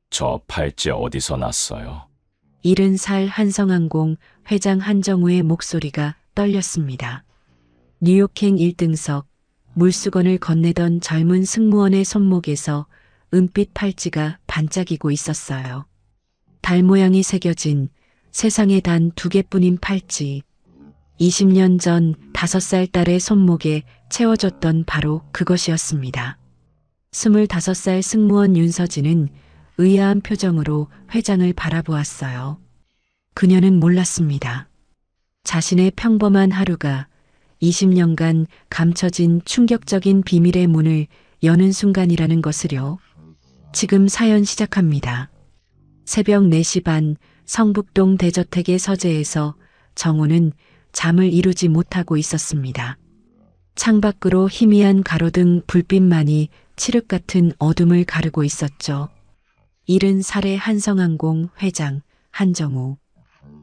저 팔찌 어디서 났어요? 70살 한성항공 회장 한정우의 목소리가 떨렸습니다. 뉴욕행 1등석, 물수건을 건네던 젊은 승무원의 손목에서 은빛 팔찌가 반짝이고 있었어요. 달 모양이 새겨진 세상에 단 2개뿐인 팔찌. 20년 전 5살 딸의 손목에 채워졌던 바로 그것이었습니다. 25살 승무원 윤서진은 의아한 표정으로 회장을 바라보았어요. 그녀는 몰랐습니다. 자신의 평범한 하루가 20년간 감춰진 충격적인 비밀의 문을 여는 순간이라는 것을요. 지금 사연 시작합니다. 새벽 4시 반 성북동 대저택의 서재에서 정우는 잠을 이루지 못하고 있었습니다. 창밖으로 희미한 가로등 불빛만이 칠흑 같은 어둠을 가르고 있었죠. 70살의 한성항공 회장 한정우.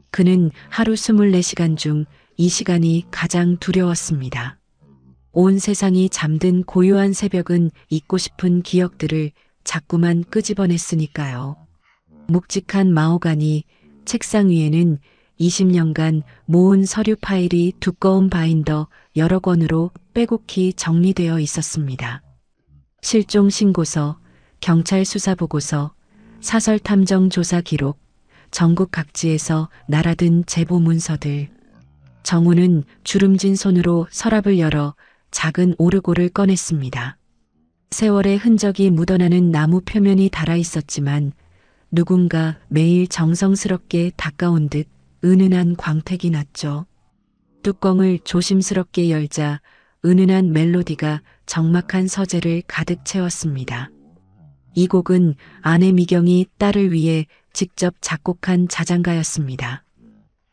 그는 하루 24시간 중 이 시간이 가장 두려웠습니다. 온 세상이 잠든 고요한 새벽은 잊고 싶은 기억들을 자꾸만 끄집어냈으니까요. 묵직한 마호가니 책상 위에는 20년간 모은 서류 파일이 두꺼운 바인더 여러 권으로 빼곡히 정리되어 있었습니다. 실종 신고서, 경찰 수사 보고서, 사설 탐정 조사 기록, 전국 각지에서 날아든 제보 문서들. 정우는 주름진 손으로 서랍을 열어 작은 오르골을 꺼냈습니다. 세월의 흔적이 묻어나는 나무 표면이 달아 있었지만 누군가 매일 정성스럽게 닦아온 듯 은은한 광택이 났죠. 뚜껑을 조심스럽게 열자 은은한 멜로디가 적막한 서재를 가득 채웠습니다. 이 곡은 아내 미경이 딸을 위해 직접 작곡한 자장가였습니다.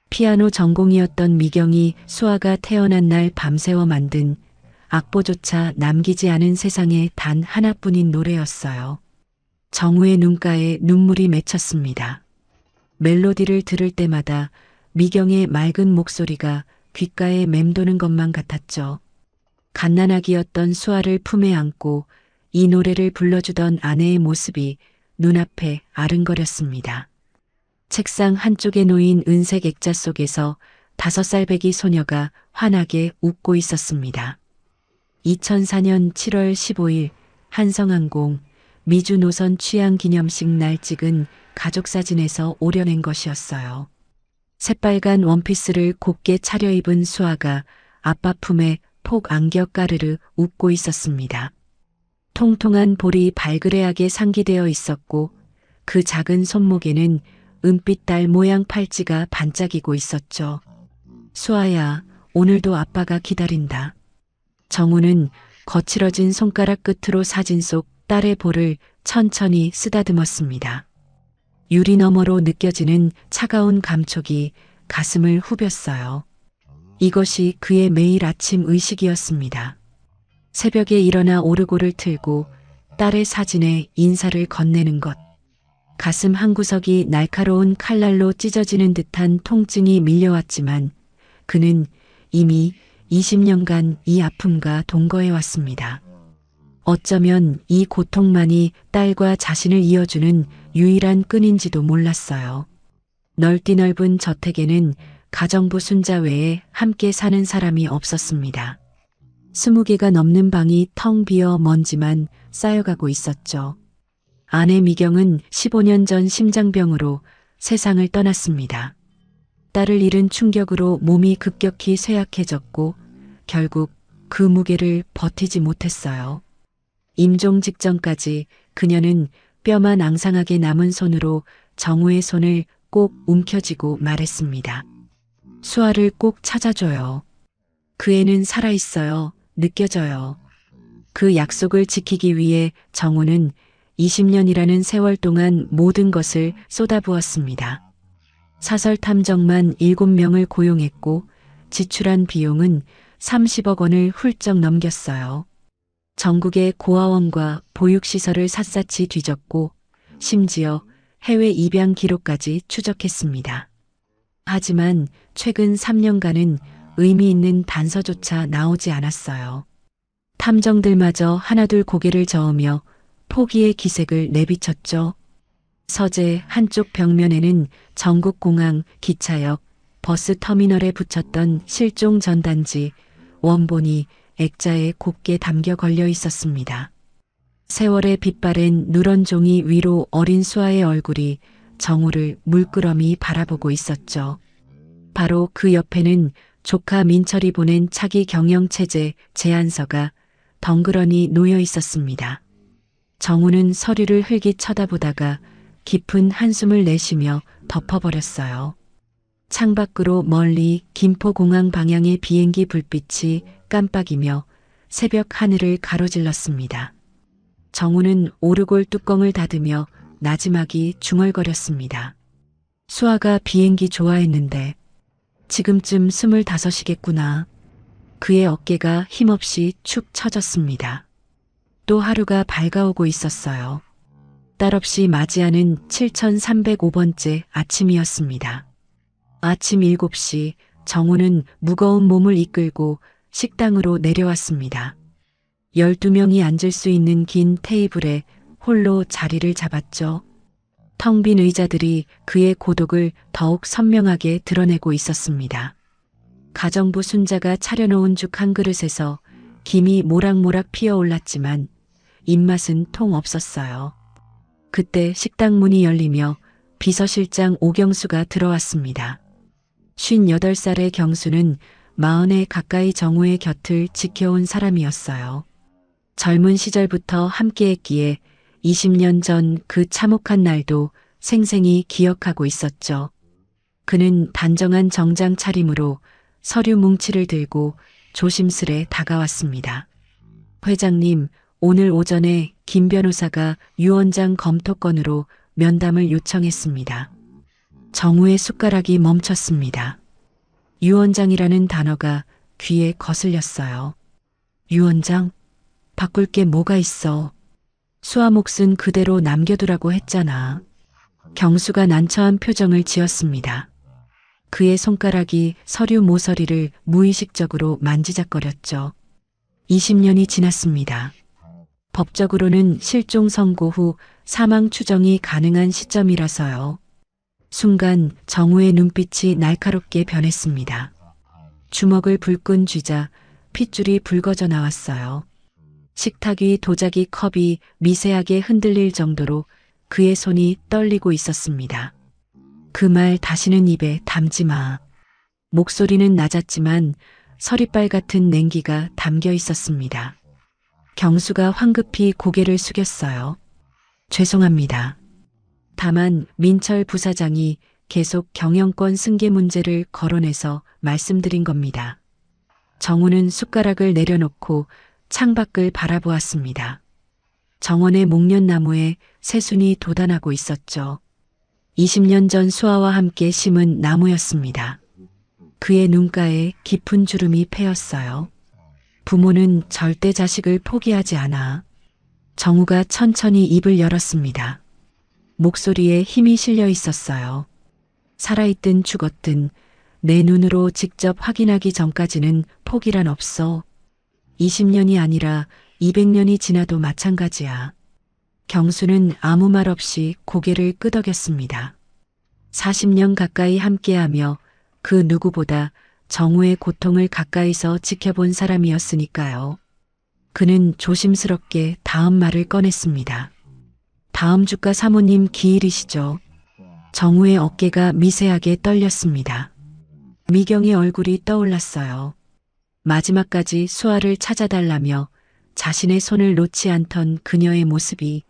피아노 전공이었던 미경이 수아가 태어난 날 밤새워 만든 악보조차 남기지 않은 세상에 단 하나뿐인 노래였어요. 정우의 눈가에 눈물이 맺혔습니다. 멜로디를 들을 때마다 미경의 맑은 목소리가 귓가에 맴도는 것만 같았죠. 갓난아기였던 수아를 품에 안고 이 노래를 불러주던 아내의 모습이 눈앞에 아른거렸습니다. 책상 한쪽에 놓인 은색 액자 속에서 5살배기 소녀가 환하게 웃고 있었습니다. 2004년 7월 15일 한성항공 미주 노선 취향 기념식 날 찍은 가족사진에서 오려낸 것이었어요. 새빨간 원피스를 곱게 차려입은 수아가 아빠 품에 폭 안겨 까르르 웃고 있었습니다. 통통한 볼이 발그레하게 상기되어 있었고 그 작은 손목에는 은빛 달 모양 팔찌가 반짝이고 있었죠. 수아야, 오늘도 아빠가 기다린다. 정우는 거칠어진 손가락 끝으로 사진 속 딸의 볼을 천천히 쓰다듬었습니다. 유리 너머로 느껴지는 차가운 감촉이 가슴을 후볐어요. 이것이 그의 매일 아침 의식이었습니다. 새벽에 일어나 오르골을 틀고 딸의 사진에 인사를 건네는 것. 가슴 한구석이 날카로운 칼날로 찢어지는 듯한 통증이 밀려왔지만 그는 이미 20년간 이 아픔과 동거해 왔습니다. 어쩌면 이 고통만이 딸과 자신을 이어주는 유일한 끈인지도 몰랐어요. 넓디 넓은 저택에는 가정부 순자 외에 함께 사는 사람이 없었습니다. 20개가 넘는 방이 텅 비어 먼지만 쌓여가고 있었죠. 아내 미경은 15년 전 심장병으로 세상을 떠났습니다. 딸을 잃은 충격으로 몸이 급격히 쇠약해졌고 결국 그 무게를 버티지 못했어요. 임종 직전까지 그녀는 뼈만 앙상하게 남은 손으로 정우의 손을 꼭 움켜쥐고 말했습니다. 수아를 꼭 찾아줘요. 그 애는 살아있어요. 느껴져요. 그 약속을 지키기 위해 정우는 20년이라는 세월 동안 모든 것을 쏟아부었습니다. 사설 탐정만 7명을 고용했고 지출한 비용은 30억 원을 훌쩍 넘겼어요. 전국의 고아원과 보육시설을 샅샅이 뒤졌고 심지어 해외 입양 기록까지 추적했습니다. 하지만 최근 3년간은 의미 있는 단서조차 나오지 않았어요. 탐정들마저 하나둘 고개를 저으며 포기의 기색을 내비쳤죠. 서재 한쪽 벽면에는 전국공항, 기차역, 버스터미널에 붙였던 실종 전단지, 원본이 액자에 곱게 담겨 걸려 있었습니다. 세월의 빛바랜 누런 종이 위로 어린 수아의 얼굴이 정우를 물끄러미 바라보고 있었죠. 바로 그 옆에는 조카 민철이 보낸 차기 경영체제 제안서가 덩그러니 놓여 있었습니다. 정우는 서류를 흘깃 쳐다보다가 깊은 한숨을 내쉬며 덮어버렸어요. 창밖으로 멀리 김포공항 방향의 비행기 불빛이 깜빡이며 새벽 하늘을 가로질렀습니다. 정우는 오르골 뚜껑을 닫으며 나지막이 중얼거렸습니다. 수아가 비행기 좋아했는데 지금쯤 25이겠구나. 그의 어깨가 힘없이 축 처졌습니다. 또 하루가 밝아오고 있었어요. 딸 없이 맞이하는 7305번째 아침이었습니다. 아침 7시 정우는 무거운 몸을 이끌고 식당으로 내려왔습니다. 12명이 앉을 수 있는 긴 테이블에 홀로 자리를 잡았죠. 텅 빈 의자들이 그의 고독을 더욱 선명하게 드러내고 있었습니다. 가정부 순자가 차려놓은 죽 한 그릇에서 김이 모락모락 피어올랐지만 입맛은 통 없었어요. 그때 식당 문이 열리며 비서실장 오경수가 들어왔습니다. 58살의 경수는 40에 가까이 정우의 곁을 지켜온 사람이었어요. 젊은 시절부터 함께했기에 20년 전 그 참혹한 날도 생생히 기억하고 있었죠. 그는 단정한 정장 차림으로 서류 뭉치를 들고 조심스레 다가왔습니다. 회장님, 오늘 오전에 김 변호사가 유 원장 검토건으로 면담을 요청했습니다. 정우의 숟가락이 멈췄습니다. 유 원장이라는 단어가 귀에 거슬렸어요. 유 원장? 바꿀 게 뭐가 있어. 수아 몫은 그대로 남겨두라고 했잖아. 경수가 난처한 표정을 지었습니다. 그의 손가락이 서류 모서리를 무의식적으로 만지작거렸죠. 20년이 지났습니다. 법적으로는 실종 선고 후 사망 추정이 가능한 시점이라서요. 순간 정우의 눈빛이 날카롭게 변했습니다. 주먹을 불끈 쥐자 핏줄이 붉어져 나왔어요. 식탁 위 도자기 컵이 미세하게 흔들릴 정도로 그의 손이 떨리고 있었습니다. 그 말 다시는 입에 담지 마. 목소리는 낮았지만 서리빨 같은 냉기가 담겨 있었습니다. 경수가 황급히 고개를 숙였어요. 죄송합니다. 다만 민철 부사장이 계속 경영권 승계 문제를 거론해서 말씀드린 겁니다. 정우는 숟가락을 내려놓고 창밖을 바라보았습니다. 정원의 목련나무에 새순이 돋아나고 있었죠. 20년 전 수아와 함께 심은 나무였습니다. 그의 눈가에 깊은 주름이 패였어요. 부모는 절대 자식을 포기하지 않아. 정우가 천천히 입을 열었습니다. 목소리에 힘이 실려 있었어요. 살아있든 죽었든 내 눈으로 직접 확인하기 전까지는 포기란 없어. 20년이 아니라 200년이 지나도 마찬가지야. 경수는 아무 말 없이 고개를 끄덕였습니다. 40년 가까이 함께하며 그 누구보다 정우의 고통을 가까이서 지켜본 사람이었으니까요. 그는 조심스럽게 다음 말을 꺼냈습니다. 다음 주가 사모님 기일이시죠? 정우의 어깨가 미세하게 떨렸습니다. 미경의 얼굴이 떠올랐어요. 마지막까지 수아를 찾아달라며 자신의 손을 놓지 않던 그녀의 모습이.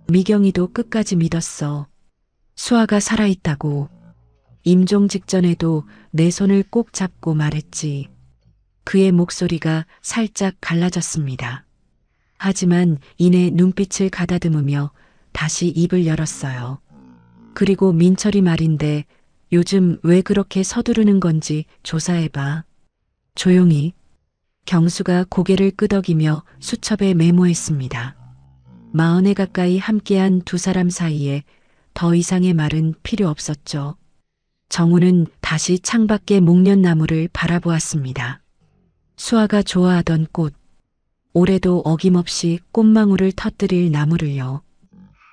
미경이도 끝까지 믿었어. 수아가 살아있다고. 임종 직전에도 내 손을 꼭 잡고 말했지. 그의 목소리가 살짝 갈라졌습니다. 하지만 이내 눈빛을 가다듬으며 다시 입을 열었어요. 그리고 민철이 말인데 요즘 왜 그렇게 서두르는 건지 조사해봐. 조용히. 경수가 고개를 끄덕이며 수첩에 메모했습니다. 40에 가까이 함께한 두 사람 사이에 더 이상의 말은 필요 없었죠. 정우는 다시 창밖의 목련나무를 바라보았습니다. 수아가 좋아하던 꽃. 올해도 어김없이 꽃망울을 터뜨릴 나무를요.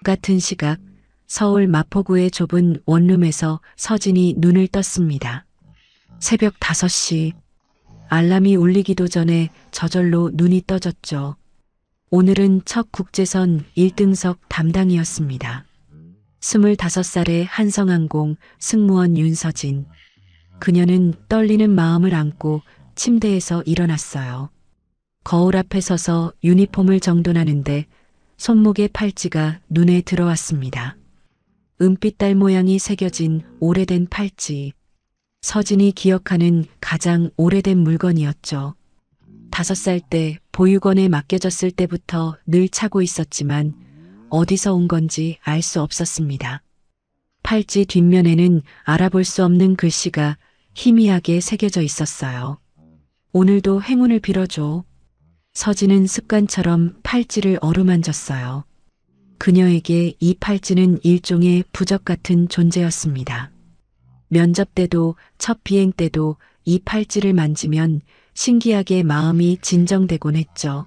같은 시각 서울 마포구의 좁은 원룸에서 서진이 눈을 떴습니다. 새벽 5시. 알람이 울리기도 전에 저절로 눈이 떠졌죠. 오늘은 첫 국제선 1등석 담당이었습니다. 25살의 한성항공 승무원 윤서진. 그녀는 떨리는 마음을 안고 침대에서 일어났어요. 거울 앞에 서서 유니폼을 정돈하는데 손목의 팔찌가 눈에 들어왔습니다. 은빛 달 모양이 새겨진 오래된 팔찌. 서진이 기억하는 가장 오래된 물건이었죠. 5살 때 보육원에 맡겨졌을 때부터 늘 차고 있었지만 어디서 온 건지 알 수 없었습니다. 팔찌 뒷면에는 알아볼 수 없는 글씨가 희미하게 새겨져 있었어요. 오늘도 행운을 빌어줘. 서진은 습관처럼 팔찌를 어루만졌어요. 그녀에게 이 팔찌는 일종의 부적 같은 존재였습니다. 면접 때도 첫 비행 때도 이 팔찌를 만지면 신기하게 마음이 진정되곤 했죠.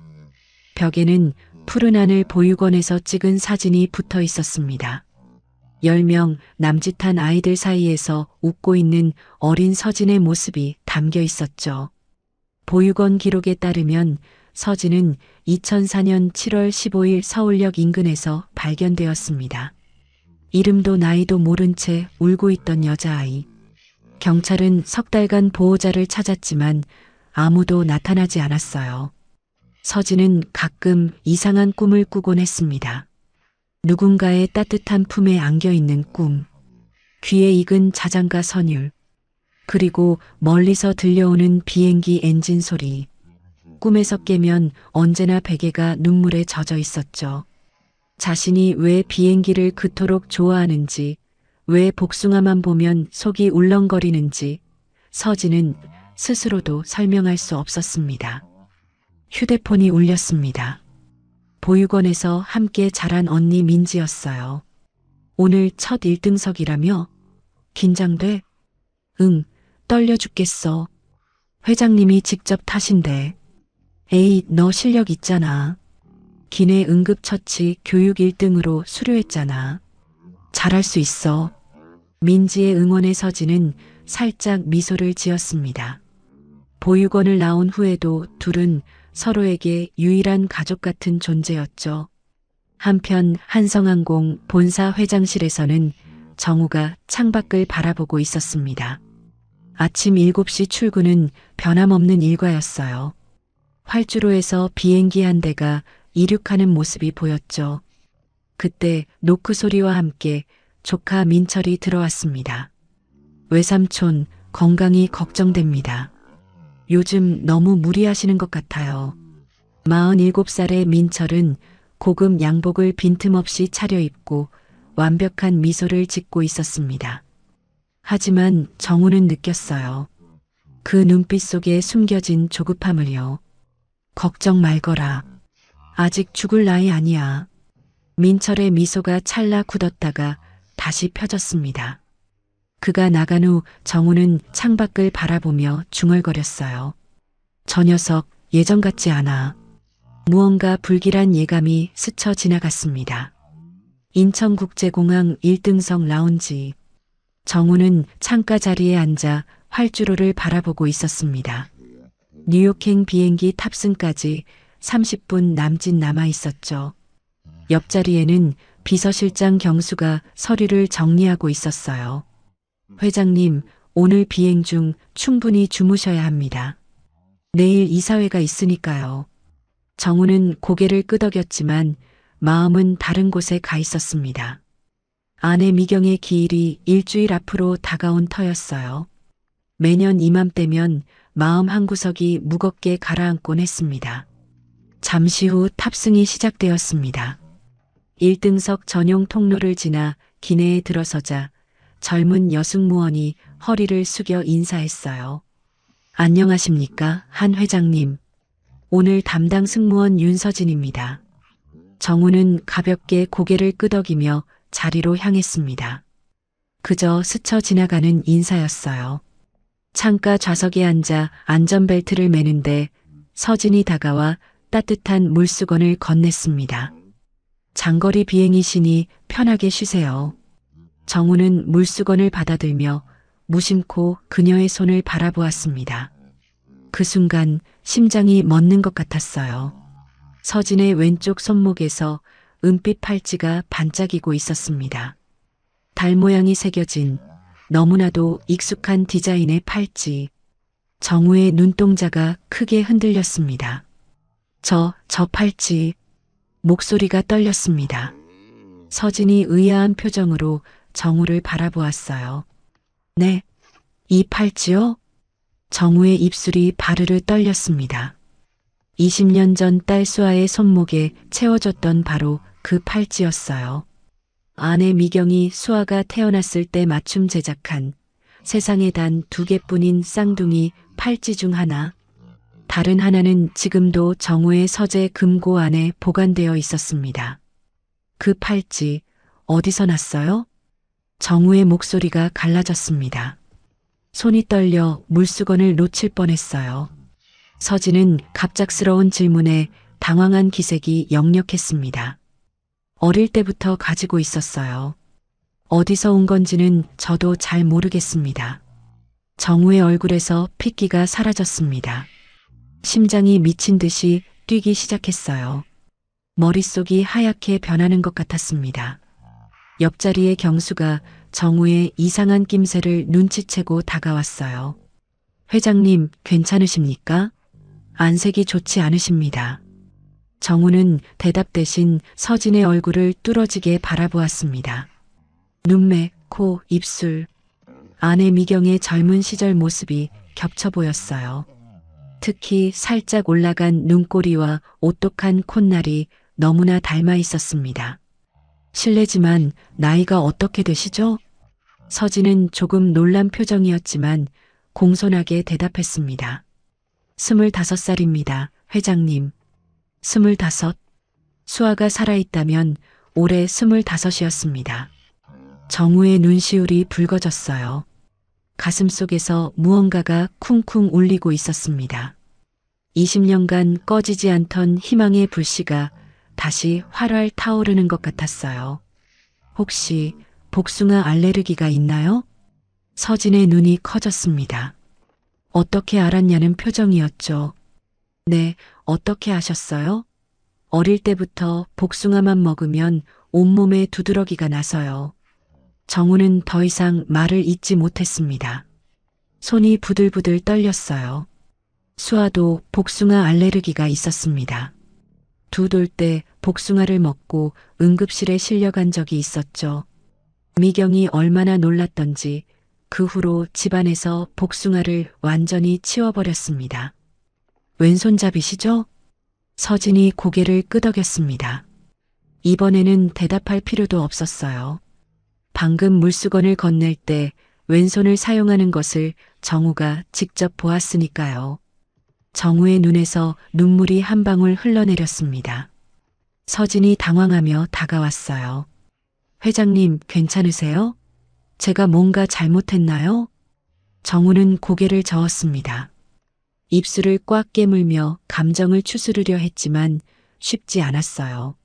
벽에는 푸른 하늘 보육원에서 찍은 사진이 붙어 있었습니다. 10명 남짓한 아이들 사이에서 웃고 있는 어린 서진의 모습이 담겨 있었죠. 보육원 기록에 따르면 서진은 2004년 7월 15일 서울역 인근에서 발견되었습니다. 이름도 나이도 모른 채 울고 있던 여자아이. 경찰은 석 달간 보호자를 찾았지만 아무도 나타나지 않았어요. 서진은 가끔 이상한 꿈을 꾸곤 했습니다. 누군가의 따뜻한 품에 안겨 있는 꿈, 귀에 익은 자장가 선율, 그리고 멀리서 들려오는 비행기 엔진 소리. 꿈에서 깨면 언제나 베개가 눈물에 젖어 있었죠. 자신이 왜 비행기를 그토록 좋아하는지, 왜 복숭아만 보면 속이 울렁거리는지 서진은 스스로도 설명할 수 없었습니다. 휴대폰이 울렸습니다. 보육원에서 함께 자란 언니 민지였어요. 오늘 첫 1등석이라며? 긴장돼? 응, 떨려 죽겠어. 회장님이 직접 타신대. 에이, 너 실력 있잖아. 기내 응급처치 교육 1등으로 수료했잖아. 잘할 수 있어. 민지의 응원에 서진은 살짝 미소를 지었습니다. 보육원을 나온 후에도 둘은 서로에게 유일한 가족 같은 존재였죠. 한편 한성항공 본사 회장실에서는 정우가 창밖을 바라보고 있었습니다. 아침 7시 출근은 변함없는 일과였어요. 활주로에서 비행기 한 대가 이륙하는 모습이 보였죠. 그때 노크 소리와 함께 조카 민철이 들어왔습니다. 외삼촌, 건강이 걱정됩니다. 요즘 너무 무리하시는 것 같아요. 47살의 민철은 고급 양복을 빈틈없이 차려입고 완벽한 미소를 짓고 있었습니다. 하지만 정우는 느꼈어요. 그 눈빛 속에 숨겨진 조급함을요. 걱정 말거라. 아직 죽을 나이 아니야. 민철의 미소가 찰나 굳었다가 다시 펴졌습니다. 그가 나간 후 정우는 창밖을 바라보며 중얼거렸어요. 저 녀석 예전 같지 않아. 무언가 불길한 예감이 스쳐 지나갔습니다. 인천국제공항 1등석 라운지. 정우는 창가 자리에 앉아 활주로를 바라보고 있었습니다. 뉴욕행 비행기 탑승까지 30분 남짓 남아 있었죠. 옆자리에는 비서실장 경수가 서류를 정리하고 있었어요. 회장님, 오늘 비행 중 충분히 주무셔야 합니다. 내일 이사회가 있으니까요. 정우는 고개를 끄덕였지만 마음은 다른 곳에 가 있었습니다. 아내 미경의 기일이 일주일 앞으로 다가온 터였어요. 매년 이맘때면 마음 한구석이 무겁게 가라앉곤 했습니다. 잠시 후 탑승이 시작되었습니다. 1등석 전용 통로를 지나 기내에 들어서자 젊은 여승무원이 허리를 숙여 인사했어요. 안녕하십니까, 한 회장님. 오늘 담당 승무원 윤서진입니다. 정우는 가볍게 고개를 끄덕이며 자리로 향했습니다. 그저 스쳐 지나가는 인사였어요. 창가 좌석에 앉아 안전벨트를 매는데 서진이 다가와 따뜻한 물수건을 건넸습니다. 장거리 비행이시니 편하게 쉬세요. 정우는 물수건을 받아들며 무심코 그녀의 손을 바라보았습니다. 그 순간 심장이 멎는 것 같았어요. 서진의 왼쪽 손목에서 은빛 팔찌가 반짝이고 있었습니다. 달 모양이 새겨진 너무나도 익숙한 디자인의 팔찌. 정우의 눈동자가 크게 흔들렸습니다. 저 팔찌. 목소리가 떨렸습니다. 서진이 의아한 표정으로 정우를 바라보았어요. 네, 이 팔찌요? 정우의 입술이 바르르 떨렸습니다. 20년 전 딸 수아의 손목에 채워졌던 바로 그 팔찌였어요. 아내 미경이 수아가 태어났을 때 맞춤 제작한 세상에 단 2개뿐인 쌍둥이 팔찌 중 하나. 다른 하나는 지금도 정우의 서재 금고 안에 보관되어 있었습니다. 그 팔찌 어디서 났어요? 정우의 목소리가 갈라졌습니다. 손이 떨려 물수건을 놓칠 뻔했어요. 서진은 갑작스러운 질문에 당황한 기색이 역력했습니다. 어릴 때부터 가지고 있었어요. 어디서 온 건지는 저도 잘 모르겠습니다. 정우의 얼굴에서 핏기가 사라졌습니다. 심장이 미친 듯이 뛰기 시작했어요. 머릿속이 하얗게 변하는 것 같았습니다. 옆자리의 경수가 정우의 이상한 낌새를 눈치채고 다가왔어요. 회장님, 괜찮으십니까? 안색이 좋지 않으십니다. 정우는 대답 대신 서진의 얼굴을 뚫어지게 바라보았습니다. 눈매, 코, 입술. 아내 미경의 젊은 시절 모습이 겹쳐 보였어요. 특히 살짝 올라간 눈꼬리와 오똑한 콧날이 너무나 닮아 있었습니다. 실례지만 나이가 어떻게 되시죠? 서진은 조금 놀란 표정이었지만 공손하게 대답했습니다. 25살입니다, 회장님. 25? 수아가 살아있다면 올해 25이었습니다. 정우의 눈시울이 붉어졌어요. 가슴속에서 무언가가 쿵쿵 울리고 있었습니다. 20년간 꺼지지 않던 희망의 불씨가 다시 활활 타오르는 것 같았어요. 혹시 복숭아 알레르기가 있나요? 서진의 눈이 커졌습니다. 어떻게 알았냐는 표정이었죠. 네, 어떻게 아셨어요? 어릴 때부터 복숭아만 먹으면 온몸에 두드러기가 나서요. 정우는 더 이상 말을 잇지 못했습니다. 손이 부들부들 떨렸어요. 수아도 복숭아 알레르기가 있었습니다. 두 돌 때 복숭아를 먹고 응급실에 실려간 적이 있었죠. 미경이 얼마나 놀랐던지 그 후로 집안에서 복숭아를 완전히 치워버렸습니다. 왼손잡이시죠? 서진이 고개를 끄덕였습니다. 이번에는 대답할 필요도 없었어요. 방금 물수건을 건넬 때 왼손을 사용하는 것을 정우가 직접 보았으니까요. 정우의 눈에서 눈물이 한 방울 흘러내렸습니다. 서진이 당황하며 다가왔어요. 회장님, 괜찮으세요? 제가 뭔가 잘못했나요? 정우는 고개를 저었습니다. 입술을 꽉 깨물며 감정을 추스르려 했지만 쉽지 않았어요.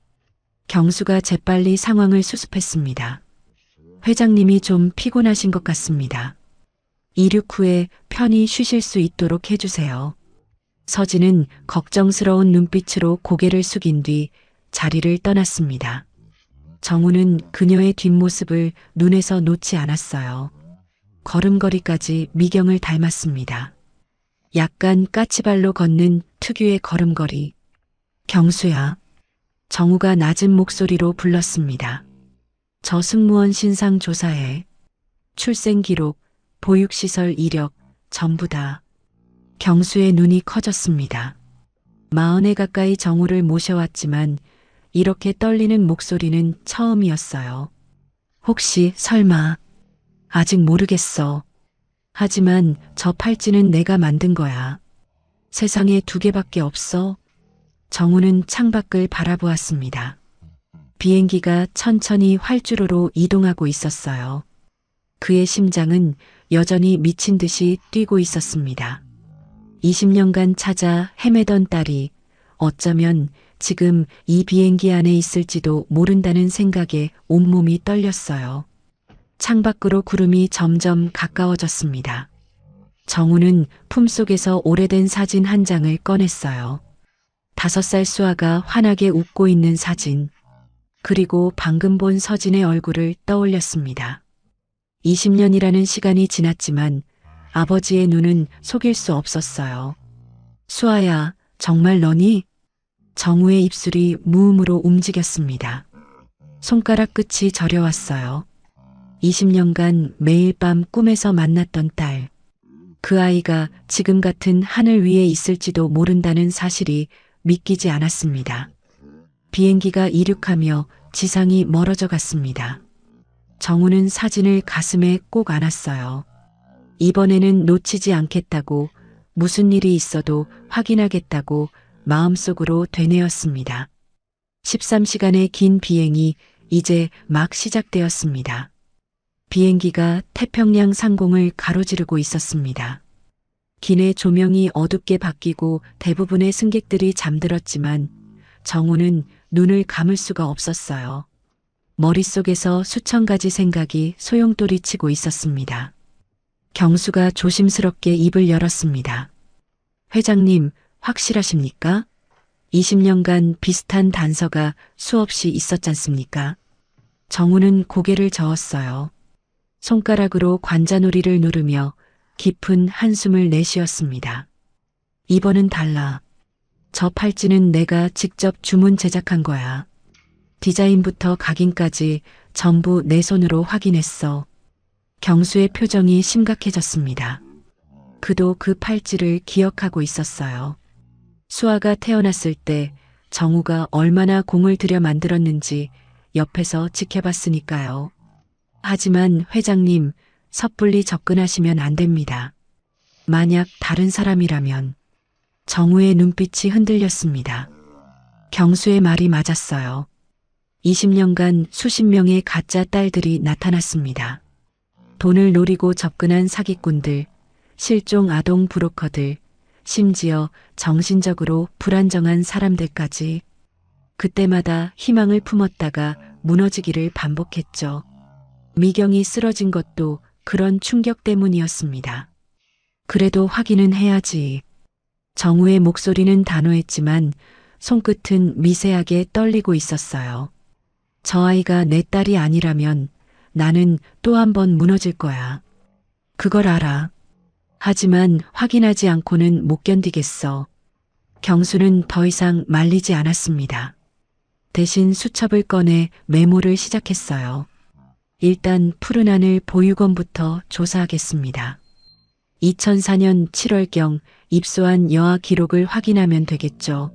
경수가 재빨리 상황을 수습했습니다. 회장님이 좀 피곤하신 것 같습니다. 이륙 후에 편히 쉬실 수 있도록 해주세요. 서진은 걱정스러운 눈빛으로 고개를 숙인 뒤 자리를 떠났습니다. 정우는 그녀의 뒷모습을 눈에서 놓지 않았어요. 걸음걸이까지 미경을 닮았습니다. 약간 까치발로 걷는 특유의 걸음걸이. 경수야. 정우가 낮은 목소리로 불렀습니다. 저 승무원 신상 조사해. 출생기록, 보육시설 이력, 전부 다. 경수의 눈이 커졌습니다. 40에 가까이 정우를 모셔왔지만 이렇게 떨리는 목소리는 처음이었어요. 혹시 설마. 아직 모르겠어. 하지만 저 팔찌는 내가 만든 거야. 세상에 2개밖에 없어. 정우는 창밖을 바라보았습니다. 비행기가 천천히 활주로로 이동하고 있었어요. 그의 심장은 여전히 미친 듯이 뛰고 있었습니다. 20년간 찾아 헤매던 딸이 어쩌면 지금 이 비행기 안에 있을지도 모른다는 생각에 온몸이 떨렸어요. 창밖으로 구름이 점점 가까워졌습니다. 정우는 품속에서 오래된 사진 한 장을 꺼냈어요. 5살 수아가 환하게 웃고 있는 사진. 그리고 방금 본 서진의 얼굴을 떠올렸습니다. 20년이라는 시간이 지났지만 아버지의 눈은 속일 수 없었어요. 수아야, 정말 너니? 정우의 입술이 무음으로 움직였습니다. 손가락 끝이 저려왔어요. 20년간 매일 밤 꿈에서 만났던 딸. 그 아이가 지금 같은 하늘 위에 있을지도 모른다는 사실이 믿기지 않았습니다. 비행기가 이륙하며 지상이 멀어져 갔습니다. 정우는 사진을 가슴에 꼭 안았어요. 이번에는 놓치지 않겠다고, 무슨 일이 있어도 확인하겠다고 마음속으로 되뇌었습니다. 13시간의 긴 비행이 이제 막 시작되었습니다. 비행기가 태평양 상공을 가로지르고 있었습니다. 기내 조명이 어둡게 바뀌고 대부분의 승객들이 잠들었지만 정우는 눈을 감을 수가 없었어요. 머릿속에서 수천 가지 생각이 소용돌이치고 있었습니다. 경수가 조심스럽게 입을 열었습니다. 회장님, 확실하십니까? 20년간 비슷한 단서가 수없이 있었잖습니까? 정우는 고개를 저었어요. 손가락으로 관자놀이를 누르며 깊은 한숨을 내쉬었습니다. 이번은 달라. 저 팔찌는 내가 직접 주문 제작한 거야. 디자인부터 각인까지 전부 내 손으로 확인했어. 경수의 표정이 심각해졌습니다. 그도 그 팔찌를 기억하고 있었어요. 수아가 태어났을 때 정우가 얼마나 공을 들여 만들었는지 옆에서 지켜봤으니까요. 하지만 회장님, 섣불리 접근하시면 안 됩니다. 만약 다른 사람이라면. 정우의 눈빛이 흔들렸습니다. 경수의 말이 맞았어요. 20년간 수십 명의 가짜 딸들이 나타났습니다. 돈을 노리고 접근한 사기꾼들, 실종 아동 브로커들, 심지어 정신적으로 불안정한 사람들까지. 그때마다 희망을 품었다가 무너지기를 반복했죠. 미경이 쓰러진 것도 그런 충격 때문이었습니다. 그래도 확인은 해야지. 정우의 목소리는 단호했지만 손끝은 미세하게 떨리고 있었어요. 저 아이가 내 딸이 아니라면 나는 또 한 번 무너질 거야. 그걸 알아. 하지만 확인하지 않고는 못 견디겠어. 경수는 더 이상 말리지 않았습니다. 대신 수첩을 꺼내 메모를 시작했어요. 일단 푸른 하늘 보육원부터 조사하겠습니다. 2004년 7월경 입소한 여아 기록을 확인하면 되겠죠.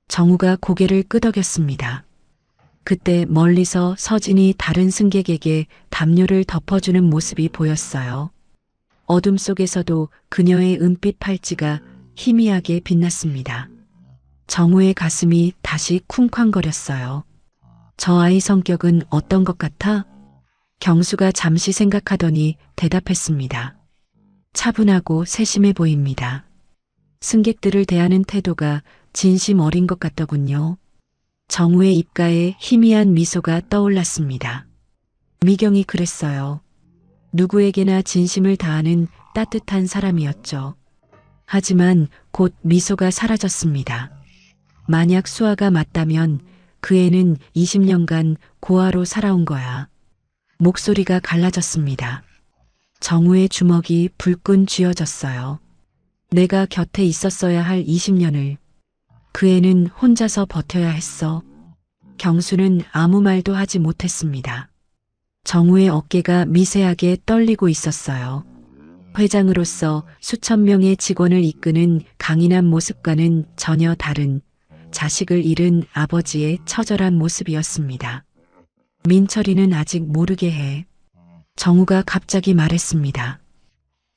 정우가 고개를 끄덕였습니다. 그때 멀리서 서진이 다른 승객에게 담요를 덮어주는 모습이 보였어요. 어둠 속에서도 그녀의 은빛 팔찌가 희미하게 빛났습니다. 정우의 가슴이 다시 쿵쾅거렸어요. 저 아이 성격은 어떤 것 같아? 경수가 잠시 생각하더니 대답했습니다. 차분하고 세심해 보입니다. 승객들을 대하는 태도가 진심 어린 것 같더군요. 정우의 입가에 희미한 미소가 떠올랐습니다. 미경이 그랬어요. 누구에게나 진심을 다하는 따뜻한 사람이었죠. 하지만 곧 미소가 사라졌습니다. 만약 수아가 맞다면 그 애는 20년간 고아로 살아온 거야. 목소리가 갈라졌습니다. 정우의 주먹이 불끈 쥐어졌어요. 내가 곁에 있었어야 할 20년을. 그 애는 혼자서 버텨야 했어. 경수는 아무 말도 하지 못했습니다. 정우의 어깨가 미세하게 떨리고 있었어요. 회장으로서 수천 명의 직원을 이끄는 강인한 모습과는 전혀 다른 자식을 잃은 아버지의 처절한 모습이었습니다. 민철이는 아직 모르게 해. 정우가 갑자기 말했습니다.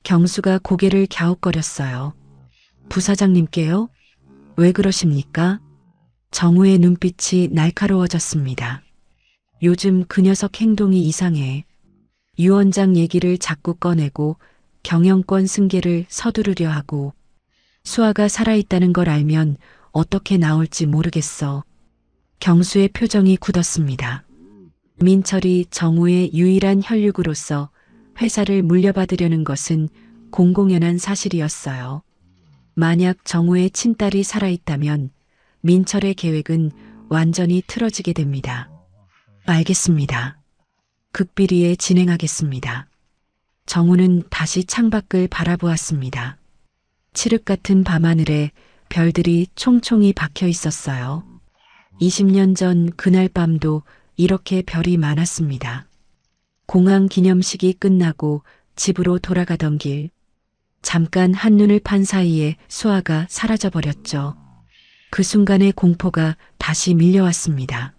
경수가 고개를 갸웃거렸어요. 부사장님께요? 왜 그러십니까? 정우의 눈빛이 날카로워졌습니다. 요즘 그 녀석 행동이 이상해. 유 원장 얘기를 자꾸 꺼내고 경영권 승계를 서두르려 하고 수아가 살아있다는 걸 알면 어떻게 나올지 모르겠어. 경수의 표정이 굳었습니다. 민철이 정우의 유일한 혈육으로서 회사를 물려받으려는 것은 공공연한 사실이었어요. 만약 정우의 친딸이 살아있다면 민철의 계획은 완전히 틀어지게 됩니다. 알겠습니다. 극비리에 진행하겠습니다. 정우는 다시 창밖을 바라보았습니다. 칠흑 같은 밤하늘에 별들이 총총히 박혀 있었어요. 20년 전 그날 밤도 이렇게 별이 많았습니다. 공항 기념식이 끝나고 집으로 돌아가던 길, 잠깐 한눈을 판 사이에 수아가 사라져버렸죠. 그 순간의 공포가 다시 밀려왔습니다.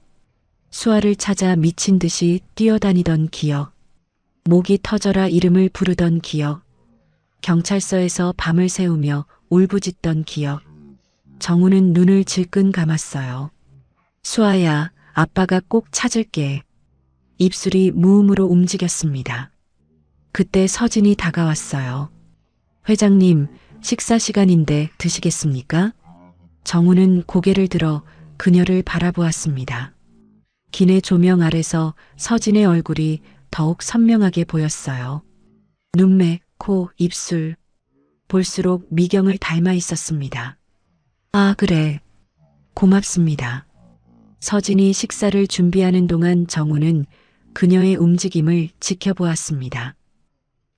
수아를 찾아 미친 듯이 뛰어다니던 기억, 목이 터져라 이름을 부르던 기억, 경찰서에서 밤을 새우며 울부짖던 기억. 정우는 눈을 질끈 감았어요. 수아야, 아빠가 꼭 찾을게. 입술이 무음으로 움직였습니다. 그때 서진이 다가왔어요. 회장님, 식사 시간인데 드시겠습니까? 정우는 고개를 들어 그녀를 바라보았습니다. 기내 조명 아래서 서진의 얼굴이 더욱 선명하게 보였어요. 눈매, 코, 입술. 볼수록 미경을 닮아 있었습니다. 아, 그래. 고맙습니다. 서진이 식사를 준비하는 동안 정우는 그녀의 움직임을 지켜보았습니다.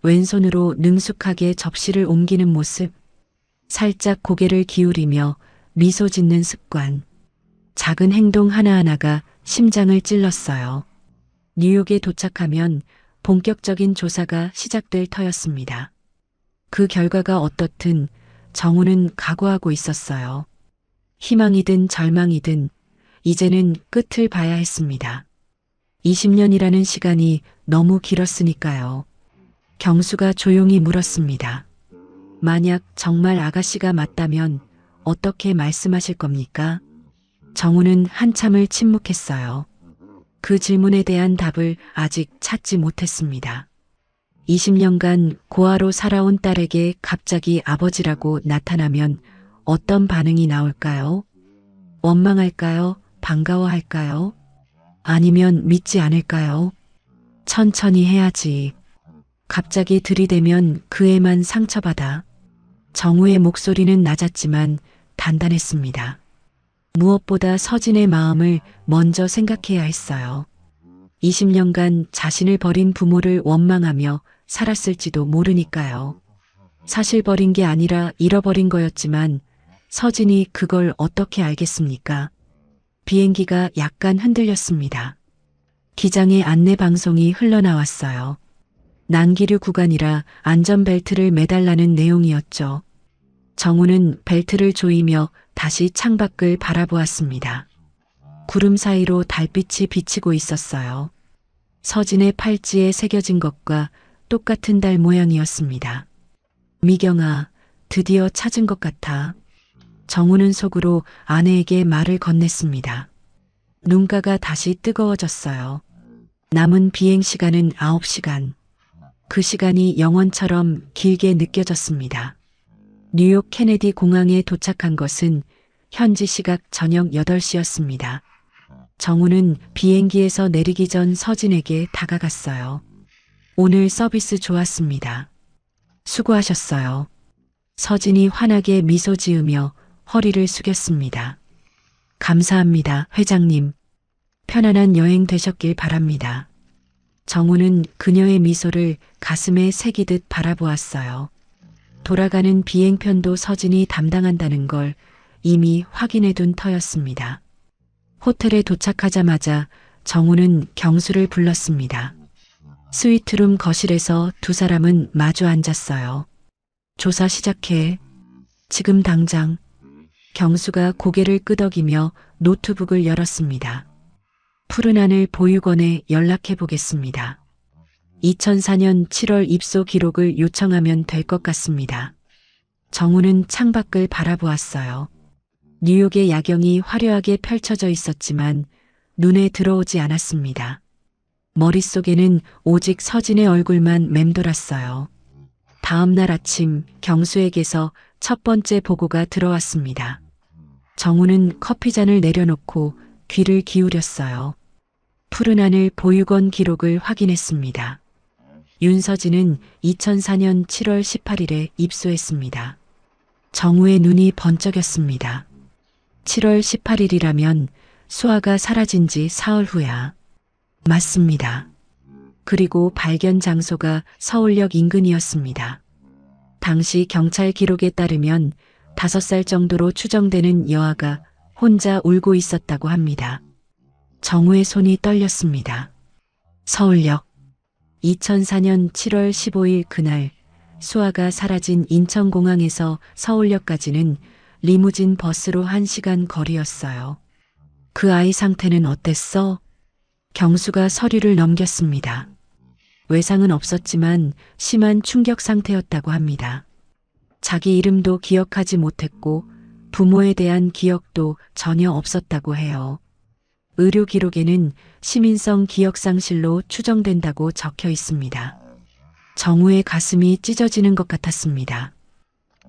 왼손으로 능숙하게 접시를 옮기는 모습, 살짝 고개를 기울이며 미소 짓는 습관, 작은 행동 하나하나가 심장을 찔렀어요. 뉴욕에 도착하면 본격적인 조사가 시작될 터였습니다. 그 결과가 어떻든 정우는 각오하고 있었어요. 희망이든 절망이든 이제는 끝을 봐야 했습니다. 20년이라는 시간이 너무 길었으니까요. 경수가 조용히 물었습니다. 만약 정말 아가씨가 맞다면 어떻게 말씀하실 겁니까? 정우는 한참을 침묵했어요. 그 질문에 대한 답을 아직 찾지 못했습니다. 20년간 고아로 살아온 딸에게 갑자기 아버지라고 나타나면 어떤 반응이 나올까요? 원망할까요? 반가워할까요? 아니면 믿지 않을까요? 천천히 해야지. 갑자기 들이대면 그 애만 상처받아. 정우의 목소리는 낮았지만 단단했습니다. 무엇보다 서진의 마음을 먼저 생각해야 했어요. 20년간 자신을 버린 부모를 원망하며 살았을지도 모르니까요. 사실 버린 게 아니라 잃어버린 거였지만 서진이 그걸 어떻게 알겠습니까? 비행기가 약간 흔들렸습니다. 기장의 안내 방송이 흘러나왔어요. 난기류 구간이라 안전벨트를 매달라는 내용이었죠. 정우는 벨트를 조이며 다시 창밖을 바라보았습니다. 구름 사이로 달빛이 비치고 있었어요. 서진의 팔찌에 새겨진 것과 똑같은 달 모양이었습니다. 미경아, 드디어 찾은 것 같아. 정우는 속으로 아내에게 말을 건넸습니다. 눈가가 다시 뜨거워졌어요. 남은 비행 시간은 9시간. 그 시간이 영원처럼 길게 느껴졌습니다. 뉴욕 케네디 공항에 도착한 것은 현지 시각 저녁 8시였습니다. 정우는 비행기에서 내리기 전 서진에게 다가갔어요. 오늘 서비스 좋았습니다. 수고하셨어요. 서진이 환하게 미소 지으며 허리를 숙였습니다. 감사합니다, 회장님. 편안한 여행 되셨길 바랍니다. 정우는 그녀의 미소를 가슴에 새기듯 바라보았어요. 돌아가는 비행편도 서진이 담당한다는 걸 이미 확인해둔 터였습니다. 호텔에 도착하자마자 정우는 경수를 불렀습니다. 스위트룸 거실에서 두 사람은 마주 앉았어요. 조사 시작해. 지금 당장. 경수가 고개를 끄덕이며 노트북을 열었습니다. 푸른 하늘 보육원에 연락해 보겠습니다. 2004년 7월 입소 기록을 요청하면 될 것 같습니다. 정우는 창밖을 바라보았어요. 뉴욕의 야경이 화려하게 펼쳐져 있었지만 눈에 들어오지 않았습니다. 머릿속에는 오직 서진의 얼굴만 맴돌았어요. 다음 날 아침 경수에게서 첫 번째 보고가 들어왔습니다. 정우는 커피잔을 내려놓고 귀를 기울였어요. 푸른 하늘 보육원 기록을 확인했습니다. 윤서진은 2004년 7월 18일에 입소했습니다. 정우의 눈이 번쩍였습니다. 7월 18일이라면 수아가 사라진 지 사흘 후야. 맞습니다. 그리고 발견 장소가 서울역 인근이었습니다. 당시 경찰 기록에 따르면 5살 정도로 추정되는 여아가 혼자 울고 있었다고 합니다. 정우의 손이 떨렸습니다. 서울역. 2004년 7월 15일 그날 수아가 사라진 인천공항에서 서울역까지는 리무진 버스로 1시간 거리였어요. 그 아이 상태는 어땠어? 경수가 서류를 넘겼습니다. 외상은 없었지만 심한 충격 상태였다고 합니다. 자기 이름도 기억하지 못했고 부모에 대한 기억도 전혀 없었다고 해요. 의료 기록에는 시민성 기억상실로 추정된다고 적혀 있습니다. 정우의 가슴이 찢어지는 것 같았습니다.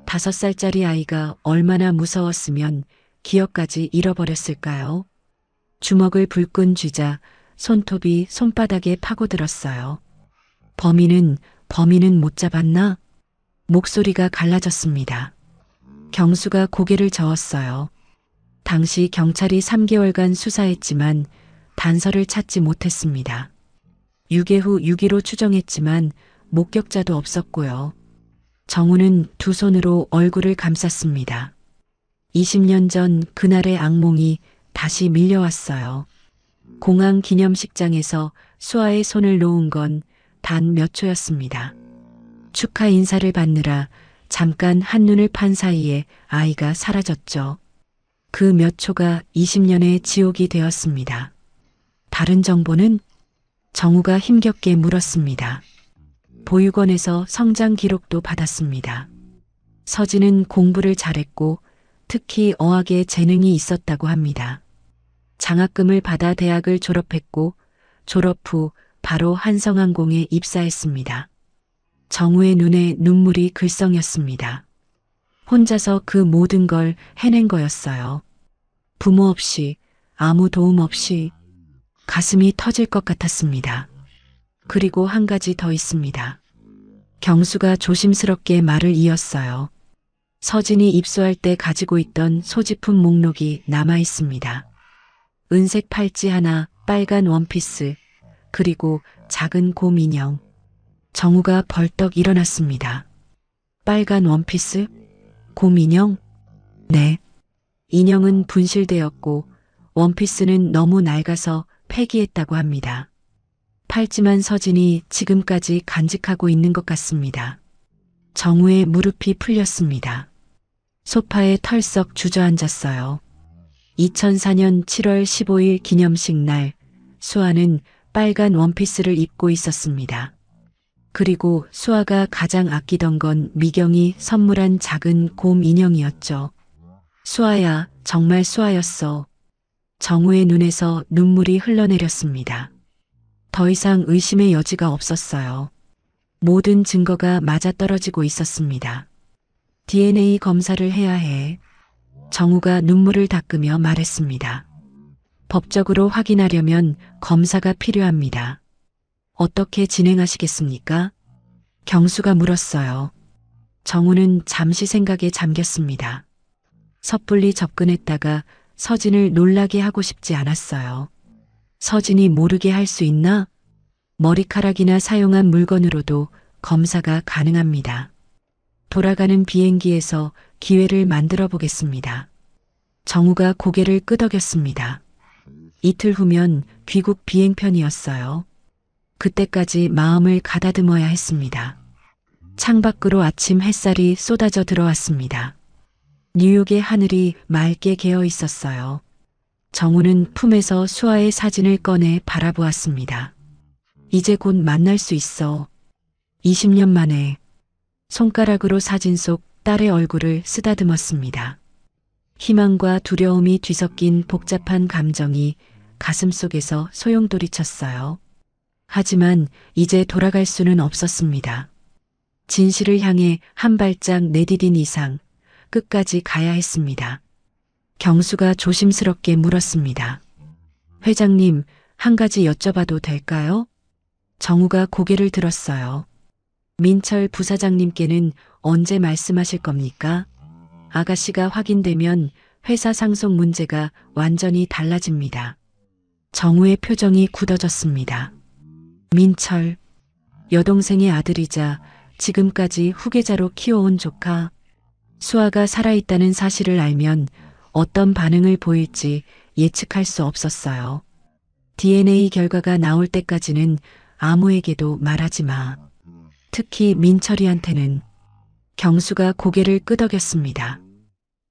5살짜리 아이가 얼마나 무서웠으면 기억까지 잃어버렸을까요? 주먹을 불끈 쥐자 손톱이 손바닥에 파고들었어요. 범인은 못 잡았나? 목소리가 갈라졌습니다. 경수가 고개를 저었어요. 당시 경찰이 3개월간 수사했지만 단서를 찾지 못했습니다. 유괴 후 유기로 추정했지만 목격자도 없었고요. 정우는 두 손으로 얼굴을 감쌌습니다. 20년 전 그날의 악몽이 다시 밀려왔어요. 공항 기념식장에서 수아의 손을 놓은 건 단 몇 초였습니다. 축하 인사를 받느라 잠깐 한눈을 판 사이에 아이가 사라졌죠. 그 몇 초가 20년의 지옥이 되었습니다. 다른 정보는? 정우가 힘겹게 물었습니다. 보육원에서 성장 기록도 받았습니다. 서진은 공부를 잘했고 특히 어학에 재능이 있었다고 합니다. 장학금을 받아 대학을 졸업했고 졸업 후 바로 한성항공에 입사했습니다. 정우의 눈에 눈물이 글썽였습니다. 혼자서 그 모든 걸 해낸 거였어요. 부모 없이, 아무 도움 없이. 가슴이 터질 것 같았습니다. 그리고 한 가지 더 있습니다. 경수가 조심스럽게 말을 이었어요. 서진이 입소할 때 가지고 있던 소지품 목록이 남아 있습니다. 은색 팔찌 하나, 빨간 원피스, 그리고 작은 곰 인형. 정우가 벌떡 일어났습니다. 빨간 원피스? 곰 인형? 네. 인형은 분실되었고 원피스는 너무 낡아서 폐기했다고 합니다. 팔찌만 서진이 지금까지 간직하고 있는 것 같습니다. 정우의 무릎이 풀렸습니다. 소파에 털썩 주저앉았어요. 2004년 7월 15일 기념식 날 수아는 빨간 원피스를 입고 있었습니다. 그리고 수아가 가장 아끼던 건 미경이 선물한 작은 곰 인형이었죠. 수아야, 정말 수아였어. 정우의 눈에서 눈물이 흘러내렸습니다. 더 이상 의심의 여지가 없었어요. 모든 증거가 맞아떨어지고 있었습니다. DNA 검사를 해야 해. 정우가 눈물을 닦으며 말했습니다. 법적으로 확인하려면 검사가 필요합니다. 어떻게 진행하시겠습니까? 경수가 물었어요. 정우는 잠시 생각에 잠겼습니다. 섣불리 접근했다가 서진을 놀라게 하고 싶지 않았어요. 서진이 모르게 할 수 있나? 머리카락이나 사용한 물건으로도 검사가 가능합니다. 돌아가는 비행기에서 기회를 만들어 보겠습니다. 정우가 고개를 끄덕였습니다. 이틀 후면 귀국 비행편이었어요. 그때까지 마음을 가다듬어야 했습니다. 창밖으로 아침 햇살이 쏟아져 들어왔습니다. 뉴욕의 하늘이 맑게 개어 있었어요. 정우는 품에서 수아의 사진을 꺼내 바라보았습니다. 이제 곧 만날 수 있어. 20년 만에. 손가락으로 사진 속 딸의 얼굴을 쓰다듬었습니다. 희망과 두려움이 뒤섞인 복잡한 감정이 가슴속에서 소용돌이쳤어요. 하지만 이제 돌아갈 수는 없었습니다. 진실을 향해 한 발짝 내디딘 이상 끝까지 가야 했습니다. 경수가 조심스럽게 물었습니다. 회장님, 한 가지 여쭤봐도 될까요? 정우가 고개를 들었어요. 민철 부사장님께는 언제 말씀하실 겁니까? 아가씨가 확인되면 회사 상속 문제가 완전히 달라집니다. 정우의 표정이 굳어졌습니다. 민철, 여동생의 아들이자 지금까지 후계자로 키워온 조카. 수아가 살아있다는 사실을 알면 어떤 반응을 보일지 예측할 수 없었어요. DNA 결과가 나올 때까지는 아무에게도 말하지 마. 특히 민철이한테는. 경수가 고개를 끄덕였습니다.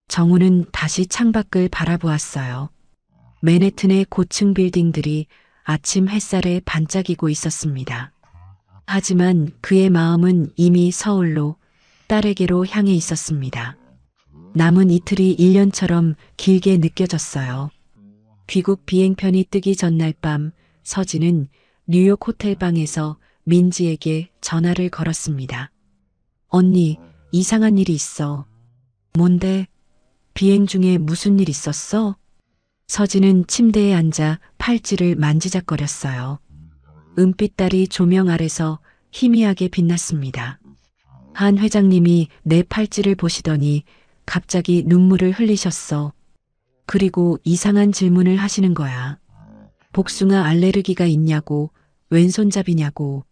정우는 다시 창밖을 바라보았어요. 맨해튼의 고층 빌딩들이 아침 햇살에 반짝이고 있었습니다. 하지만 그의 마음은 이미 서울로, 딸에게로 향해 있었습니다. 남은 이틀이 1년처럼 길게 느껴졌어요. 귀국 비행편이 뜨기 전날 밤 서진은 뉴욕 호텔방에서 민지에게 전화를 걸었습니다. 언니, 이상한 일이 있어. 뭔데? 비행 중에 무슨 일 있었어? 서진은 침대에 앉아 팔찌를 만지작거렸어요. 은빛달이 조명 아래서 희미하게 빛났습니다. 한 회장님이 내 팔찌를 보시더니 갑자기 눈물을 흘리셨어. 그리고 이상한 질문을 하시는 거야. 복숭아 알레르기가 있냐고, 왼손잡이냐고.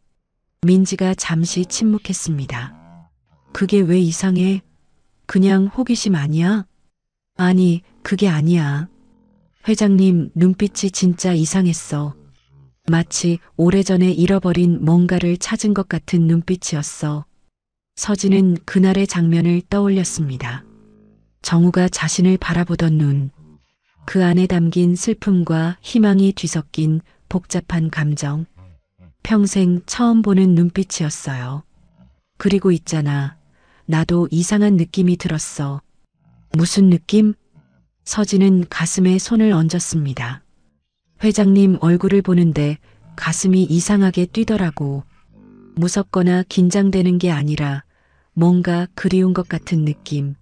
민지가 잠시 침묵했습니다. 그게 왜 이상해? 그냥 호기심 아니야? 아니, 그게 아니야. 회장님 눈빛이 진짜 이상했어. 마치 오래전에 잃어버린 뭔가를 찾은 것 같은 눈빛이었어. 서진은 그날의 장면을 떠올렸습니다. 정우가 자신을 바라보던 눈. 그 안에 담긴 슬픔과 희망이 뒤섞인 복잡한 감정. 평생 처음 보는 눈빛이었어요. 그리고 있잖아. 나도 이상한 느낌이 들었어. 무슨 느낌? 서진은 가슴에 손을 얹었습니다. 회장님 얼굴을 보는데 가슴이 이상하게 뛰더라고. 무섭거나 긴장되는 게 아니라 뭔가 그리운 것 같은 느낌.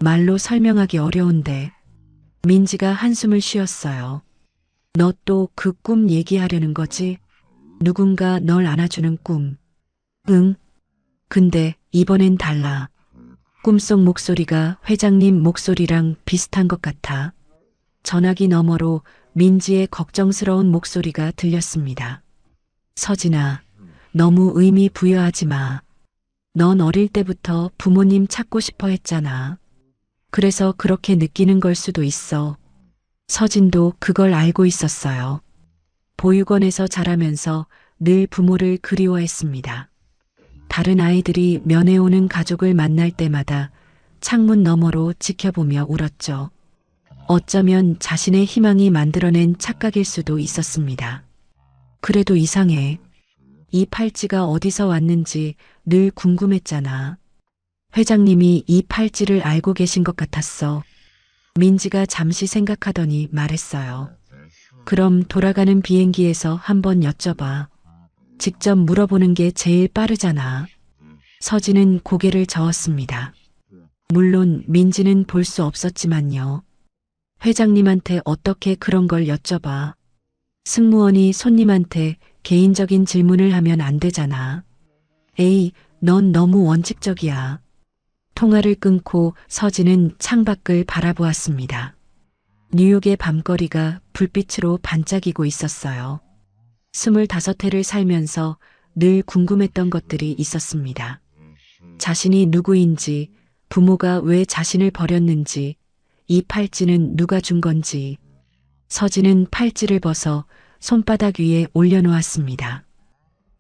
말로 설명하기 어려운데. 민지가 한숨을 쉬었어요. 너 또 그 꿈 얘기하려는 거지? 누군가 널 안아주는 꿈. 응. 근데 이번엔 달라. 꿈속 목소리가 회장님 목소리랑 비슷한 것 같아. 전화기 너머로 민지의 걱정스러운 목소리가 들렸습니다. 서진아, 너무 의미 부여하지 마. 넌 어릴 때부터 부모님 찾고 싶어 했잖아. 그래서 그렇게 느끼는 걸 수도 있어. 서진도 그걸 알고 있었어요. 보육원에서 자라면서 늘 부모를 그리워했습니다. 다른 아이들이 면회 오는 가족을 만날 때마다 창문 너머로 지켜보며 울었죠. 어쩌면 자신의 희망이 만들어낸 착각일 수도 있었습니다. 그래도 이상해. 이 팔찌가 어디서 왔는지 늘 궁금했잖아. 회장님이 이 팔찌를 알고 계신 것 같았어. 민지가 잠시 생각하더니 말했어요. 그럼 돌아가는 비행기에서 한번 여쭤봐. 직접 물어보는 게 제일 빠르잖아. 서진은 고개를 저었습니다. 물론 민지는 볼 수 없었지만요. 회장님한테 어떻게 그런 걸 여쭤봐. 승무원이 손님한테 개인적인 질문을 하면 안 되잖아. 에이, 넌 너무 원칙적이야. 통화를 끊고 서진은 창밖을 바라보았습니다. 뉴욕의 밤거리가 불빛으로 반짝이고 있었어요. 25해를 살면서 늘 궁금했던 것들이 있었습니다. 자신이 누구인지, 부모가 왜 자신을 버렸는지, 이 팔찌는 누가 준 건지. 서진은 팔찌를 벗어 손바닥 위에 올려놓았습니다.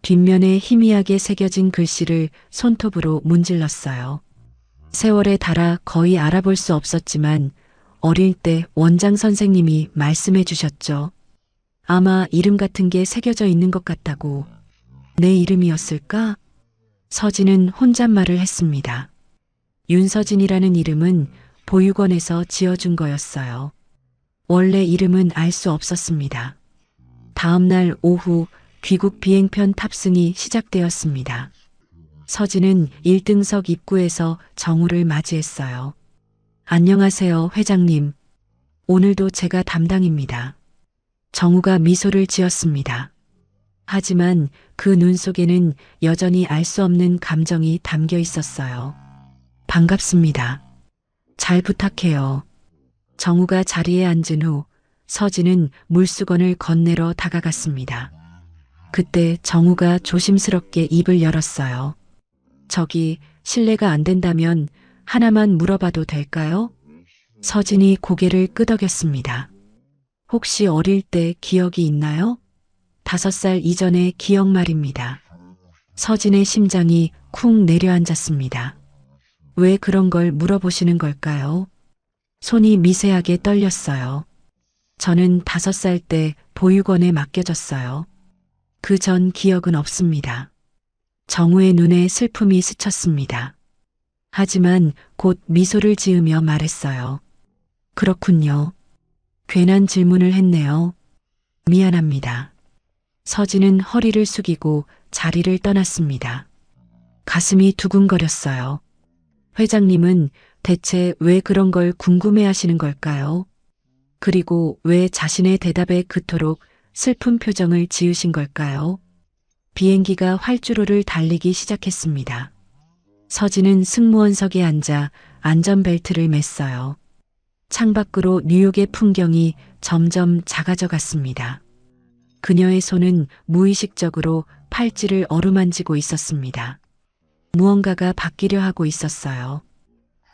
뒷면에 희미하게 새겨진 글씨를 손톱으로 문질렀어요. 세월에 달아 거의 알아볼 수 없었지만 어릴 때 원장 선생님이 말씀해 주셨죠. 아마 이름 같은 게 새겨져 있는 것 같다고. 내 이름이었을까? 서진은 혼잣말을 했습니다. 윤서진이라는 이름은 보육원에서 지어준 거였어요. 원래 이름은 알 수 없었습니다. 다음 날 오후 귀국 비행편 탑승이 시작되었습니다. 서진은 1등석 입구에서 정우를 맞이했어요. 안녕하세요, 회장님. 오늘도 제가 담당입니다. 정우가 미소를 지었습니다. 하지만 그 눈 속에는 여전히 알 수 없는 감정이 담겨 있었어요. 반갑습니다. 잘 부탁해요. 정우가 자리에 앉은 후 서진은 물수건을 건네러 다가갔습니다. 그때 정우가 조심스럽게 입을 열었어요. 저기 실례가 안 된다면 하나만 물어봐도 될까요? 서진이 고개를 끄덕였습니다. 혹시 어릴 때 기억이 있나요? 5살 이전의 기억 말입니다. 서진의 심장이 쿵 내려앉았습니다. 왜 그런 걸 물어보시는 걸까요? 손이 미세하게 떨렸어요. 저는 5살 때 보육원에 맡겨졌어요. 그 전 기억은 없습니다. 정우의 눈에 슬픔이 스쳤습니다. 하지만 곧 미소를 지으며 말했어요. 그렇군요. 괜한 질문을 했네요. 미안합니다. 서진은 허리를 숙이고 자리를 떠났습니다. 가슴이 두근거렸어요. 회장님은 대체 왜 그런 걸 궁금해 하시는 걸까요? 그리고 왜 자신의 대답에 그토록 슬픈 표정을 지으신 걸까요? 비행기가 활주로를 달리기 시작했습니다. 서진은 승무원석에 앉아 안전벨트를 맸어요. 창밖으로 뉴욕의 풍경이 점점 작아져 갔습니다. 그녀의 손은 무의식적으로 팔찌를 어루만지고 있었습니다. 무언가가 바뀌려 하고 있었어요.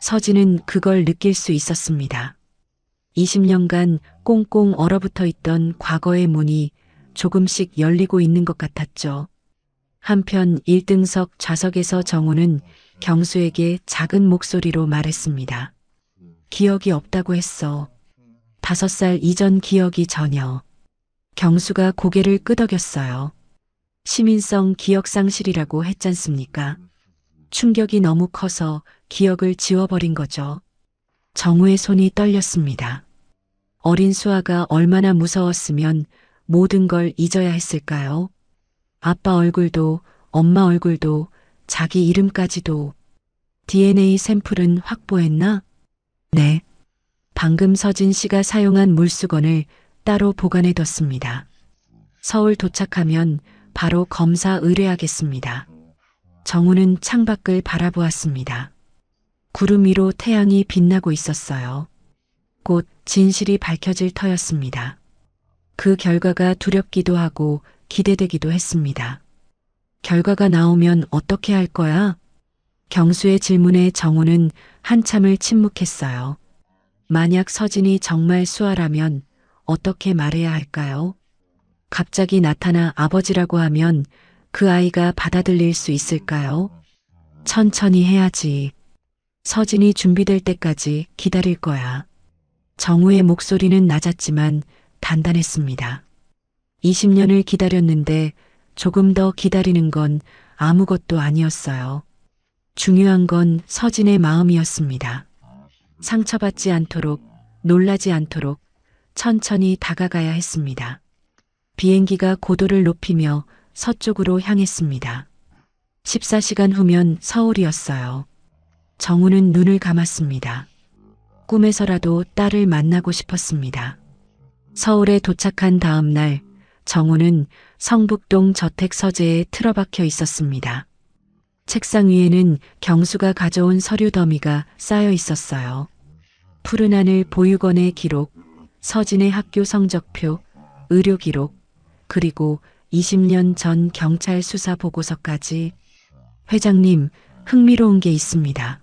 서진은 그걸 느낄 수 있었습니다. 20년간 꽁꽁 얼어붙어 있던 과거의 문이 조금씩 열리고 있는 것 같았죠. 한편 1등석 좌석에서 정우는 경수에게 작은 목소리로 말했습니다. 기억이 없다고 했어. 5살 이전 기억이 전혀. 경수가 고개를 끄덕였어요. 시민성 기억상실이라고 했잖습니까? 충격이 너무 커서 기억을 지워버린 거죠. 정우의 손이 떨렸습니다. 어린 수아가 얼마나 무서웠으면 모든 걸 잊어야 했을까요? 아빠 얼굴도 엄마 얼굴도 자기 이름까지도. DNA 샘플은 확보했나? 네. 방금 서진 씨가 사용한 물수건을 따로 보관해뒀습니다. 서울 도착하면 바로 검사 의뢰하겠습니다. 정우는 창밖을 바라보았습니다. 구름 위로 태양이 빛나고 있었어요. 곧 진실이 밝혀질 터였습니다. 그 결과가 두렵기도 하고 기대되기도 했습니다. 결과가 나오면 어떻게 할 거야? 경수의 질문에 정우는 한참을 침묵했어요. 만약 서진이 정말 수아라면 어떻게 말해야 할까요? 갑자기 나타나 아버지라고 하면 그 아이가 받아들일 수 있을까요? 천천히 해야지. 서진이 준비될 때까지 기다릴 거야. 정우의 목소리는 낮았지만 단단했습니다. 20년을 기다렸는데 조금 더 기다리는 건 아무것도 아니었어요. 중요한 건 서진의 마음이었습니다. 상처받지 않도록, 놀라지 않도록 천천히 다가가야 했습니다. 비행기가 고도를 높이며 서쪽으로 향했습니다. 14시간 후면 서울이었어요. 정우는 눈을 감았습니다. 꿈에서라도 딸을 만나고 싶었습니다. 서울에 도착한 다음 날 정우는 성북동 저택 서재에 틀어박혀 있었습니다. 책상 위에는 경수가 가져온 서류 더미가 쌓여 있었어요. 푸른 하늘 보육원의 기록, 서진의 학교 성적표, 의료 기록, 그리고 20년 전 경찰 수사 보고서까지. 회장님, 흥미로운 게 있습니다.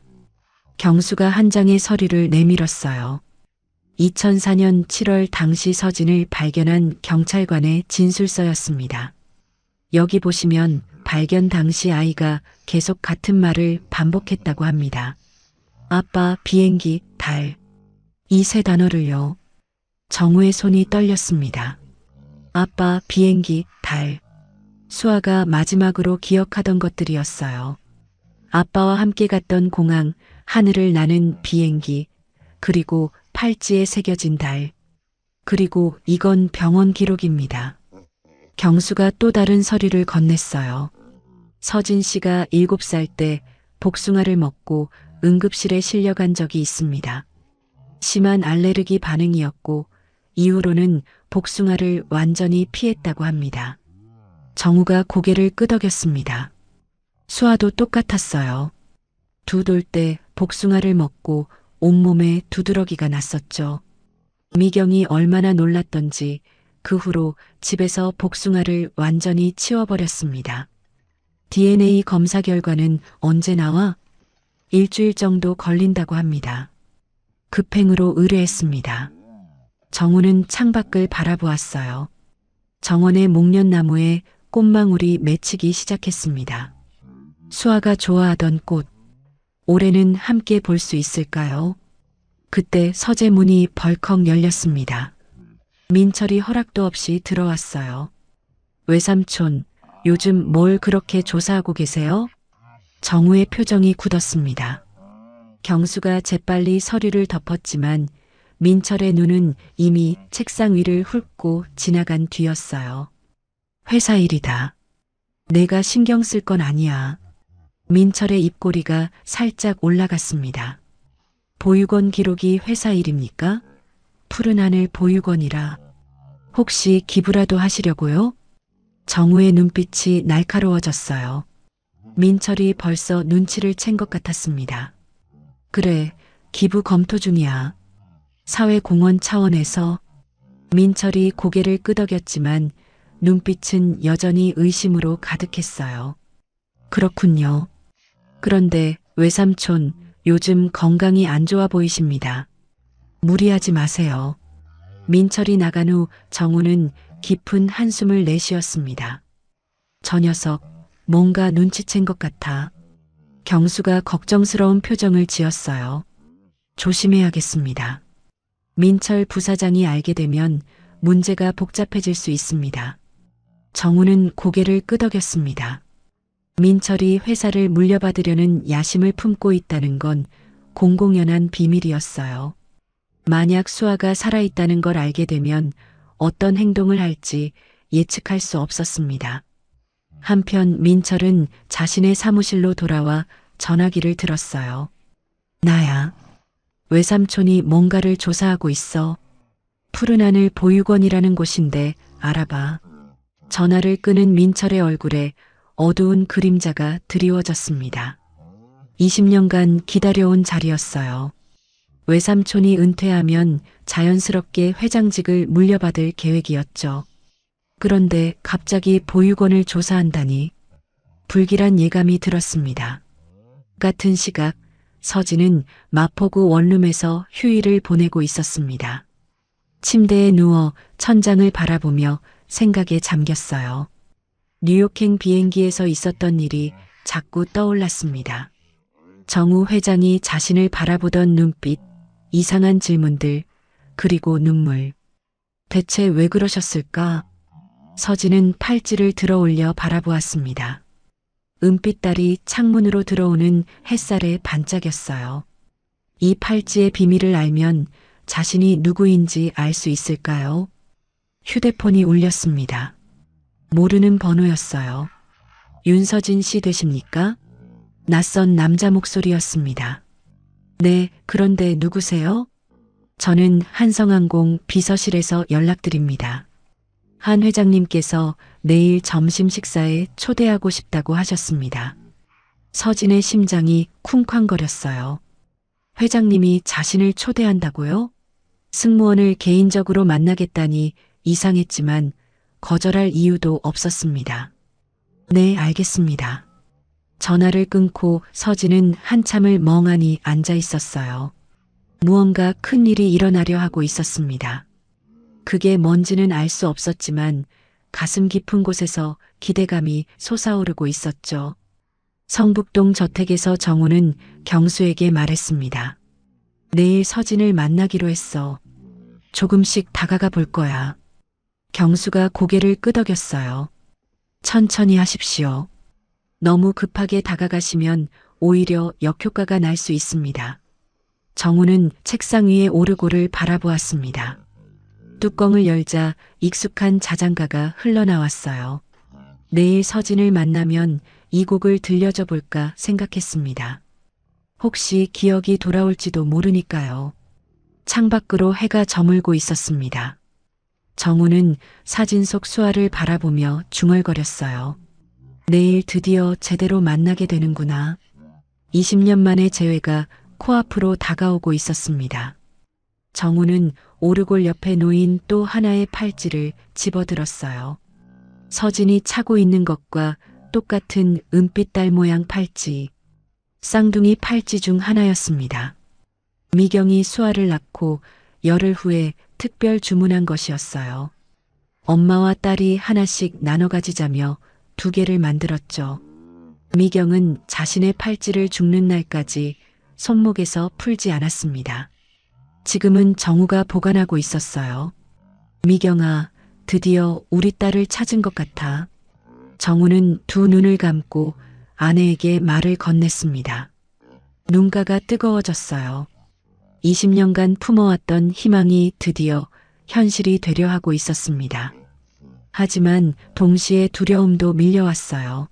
경수가 한 장의 서류를 내밀었어요. 2004년 7월 당시 서진을 발견한 경찰관의 진술서였습니다. 여기 보시면 발견 당시 아이가 계속 같은 말을 반복했다고 합니다. 아빠, 비행기, 달. 이 세 단어를요. 정우의 손이 떨렸습니다. 아빠, 비행기, 달. 수아가 마지막으로 기억하던 것들이었어요. 아빠와 함께 갔던 공항, 하늘을 나는 비행기, 그리고 팔찌에 새겨진 달. 그리고 이건 병원 기록입니다. 경수가 또 다른 서류를 건넸어요. 서진 씨가 7살 때 복숭아를 먹고 응급실에 실려간 적이 있습니다. 심한 알레르기 반응이었고 이후로는 복숭아를 완전히 피했다고 합니다. 정우가 고개를 끄덕였습니다. 수아도 똑같았어요. 두 돌 때 복숭아를 먹고 온몸에 두드러기가 났었죠. 미경이 얼마나 놀랐던지 그 후로 집에서 복숭아를 완전히 치워버렸습니다. DNA 검사 결과는 언제 나와? 일주일 정도 걸린다고 합니다. 급행으로 의뢰했습니다. 정우는 창밖을 바라보았어요. 정원의 목련나무에 꽃망울이 맺히기 시작했습니다. 수아가 좋아하던 꽃. 올해는 함께 볼 수 있을까요? 그때 서재 문이 벌컥 열렸습니다. 민철이 허락도 없이 들어왔어요. 외삼촌, 요즘 뭘 그렇게 조사하고 계세요? 정우의 표정이 굳었습니다. 경수가 재빨리 서류를 덮었지만 민철의 눈은 이미 책상 위를 훑고 지나간 뒤였어요. 회사 일이다. 내가 신경 쓸 건 아니야. 민철의 입꼬리가 살짝 올라갔습니다. 보육원 기록이 회사 일입니까? 푸른 하늘 보육원이라. 혹시 기부라도 하시려고요? 정우의 눈빛이 날카로워졌어요. 민철이 벌써 눈치를 챈 것 같았습니다. 그래, 기부 검토 중이야. 사회공헌 차원에서. 민철이 고개를 끄덕였지만 눈빛은 여전히 의심으로 가득했어요. 그렇군요. 그런데 외삼촌, 요즘 건강이 안 좋아 보이십니다. 무리하지 마세요. 민철이 나간 후 정우는 깊은 한숨을 내쉬었습니다. 저 녀석, 뭔가 눈치챈 것 같아. 경수가 걱정스러운 표정을 지었어요. 조심해야겠습니다. 민철 부사장이 알게 되면 문제가 복잡해질 수 있습니다. 정우는 고개를 끄덕였습니다. 민철이 회사를 물려받으려는 야심을 품고 있다는 건 공공연한 비밀이었어요. 만약 수아가 살아있다는 걸 알게 되면 어떤 행동을 할지 예측할 수 없었습니다. 한편 민철은 자신의 사무실로 돌아와 전화기를 들었어요. 나야. 외삼촌이 뭔가를 조사하고 있어. 푸른 하늘 보육원이라는 곳인데 알아봐. 전화를 끄는 민철의 얼굴에 어두운 그림자가 드리워졌습니다. 20년간 기다려온 자리였어요. 외삼촌이 은퇴하면 자연스럽게 회장직을 물려받을 계획이었죠. 그런데 갑자기 보육원을 조사한다니 불길한 예감이 들었습니다. 같은 시각 서진은 마포구 원룸에서 휴일을 보내고 있었습니다. 침대에 누워 천장을 바라보며 생각에 잠겼어요. 뉴욕행 비행기에서 있었던 일이 자꾸 떠올랐습니다. 정우 회장이 자신을 바라보던 눈빛, 이상한 질문들, 그리고 눈물. 대체 왜 그러셨을까? 서진은 팔찌를 들어 올려 바라보았습니다. 은빛달이 창문으로 들어오는 햇살에 반짝였어요. 이 팔찌의 비밀을 알면 자신이 누구인지 알 수 있을까요? 휴대폰이 울렸습니다. 모르는 번호였어요. 윤서진 씨 되십니까? 낯선 남자 목소리였습니다. 네, 그런데 누구세요? 저는 한성항공 비서실에서 연락드립니다. 한 회장님께서 내일 점심 식사에 초대하고 싶다고 하셨습니다. 서진의 심장이 쿵쾅거렸어요. 회장님이 자신을 초대한다고요? 승무원을 개인적으로 만나겠다니 이상했지만 거절할 이유도 없었습니다. 네, 알겠습니다. 전화를 끊고 서진은 한참을 멍하니 앉아 있었어요. 무언가 큰 일이 일어나려 하고 있었습니다. 그게 뭔지는 알 수 없었지만 가슴 깊은 곳에서 기대감이 솟아오르고 있었죠. 성북동 저택에서 정우는 경수에게 말했습니다. 내일 서진을 만나기로 했어. 조금씩 다가가 볼 거야. 경수가 고개를 끄덕였어요. 천천히 하십시오. 너무 급하게 다가가시면 오히려 역효과가 날 수 있습니다. 정우는 책상 위에 오르골을 바라보았습니다. 뚜껑을 열자 익숙한 자장가가 흘러나왔어요. 내일 서진을 만나면 이 곡을 들려줘 볼까 생각했습니다. 혹시 기억이 돌아올지도 모르니까요. 창밖으로 해가 저물고 있었습니다. 정우는 사진 속 수아를 바라보며 중얼거렸어요. 내일 드디어 제대로 만나게 되는구나. 20년 만의 재회가 코앞으로 다가오고 있었습니다. 정우는 오르골 옆에 놓인 또 하나의 팔찌를 집어들었어요. 서진이 차고 있는 것과 똑같은 은빛 달 모양 팔찌. 쌍둥이 팔찌 중 하나였습니다. 미경이 수아를 낳고 열흘 후에 특별 주문한 것이었어요. 엄마와 딸이 하나씩 나눠 가지자며 2개를 만들었죠. 미경은 자신의 팔찌를 죽는 날까지 손목에서 풀지 않았습니다. 지금은 정우가 보관하고 있었어요. 미경아, 드디어 우리 딸을 찾은 것 같아. 정우는 두 눈을 감고 아내에게 말을 건넸습니다. 눈가가 뜨거워졌어요. 20년간 품어왔던 희망이 드디어 현실이 되려 하고 있었습니다. 하지만 동시에 두려움도 밀려왔어요.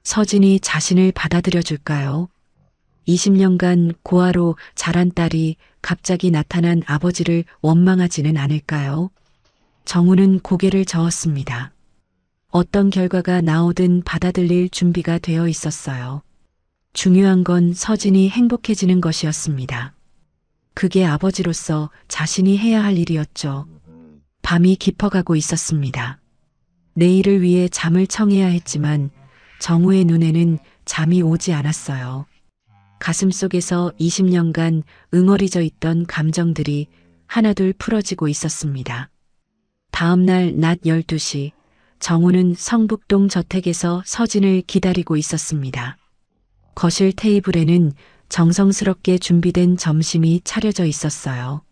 서진이 자신을 받아들여 줄까요? 20년간 고아로 자란 딸이 갑자기 나타난 아버지를 원망하지는 않을까요? 정우는 고개를 저었습니다. 어떤 결과가 나오든 받아들일 준비가 되어 있었어요. 중요한 건 서진이 행복해지는 것이었습니다. 그게 아버지로서 자신이 해야 할 일이었죠. 밤이 깊어가고 있었습니다. 내일을 위해 잠을 청해야 했지만 정우의 눈에는 잠이 오지 않았어요. 가슴속에서 20년간 응어리져 있던 감정들이 하나둘 풀어지고 있었습니다. 다음 날 낮 12시 정우는 성북동 저택에서 서진을 기다리고 있었습니다. 거실 테이블에는 정성스럽게 준비된 점심이 차려져 있었어요.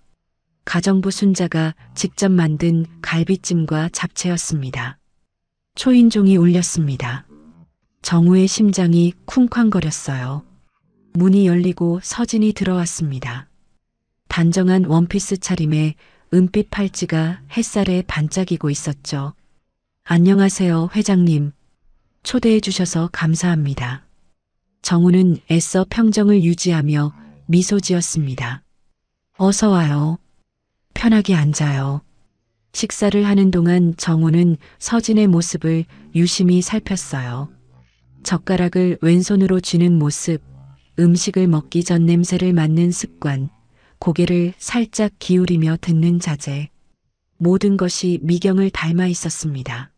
가정부 순자가 직접 만든 갈비찜과 잡채였습니다. 초인종이 울렸습니다. 정우의 심장이 쿵쾅거렸어요. 문이 열리고 서진이 들어왔습니다. 단정한 원피스 차림에 은빛 팔찌가 햇살에 반짝이고 있었죠. 안녕하세요, 회장님. 초대해 주셔서 감사합니다. 정우는 애써 평정을 유지하며 미소 지었습니다. 어서 와요. 편하게 앉아요. 식사를 하는 동안 정우는 서진의 모습을 유심히 살폈어요. 젓가락을 왼손으로 쥐는 모습, 음식을 먹기 전 냄새를 맡는 습관, 고개를 살짝 기울이며 듣는 자세. 모든 것이 미경을 닮아 있었습니다.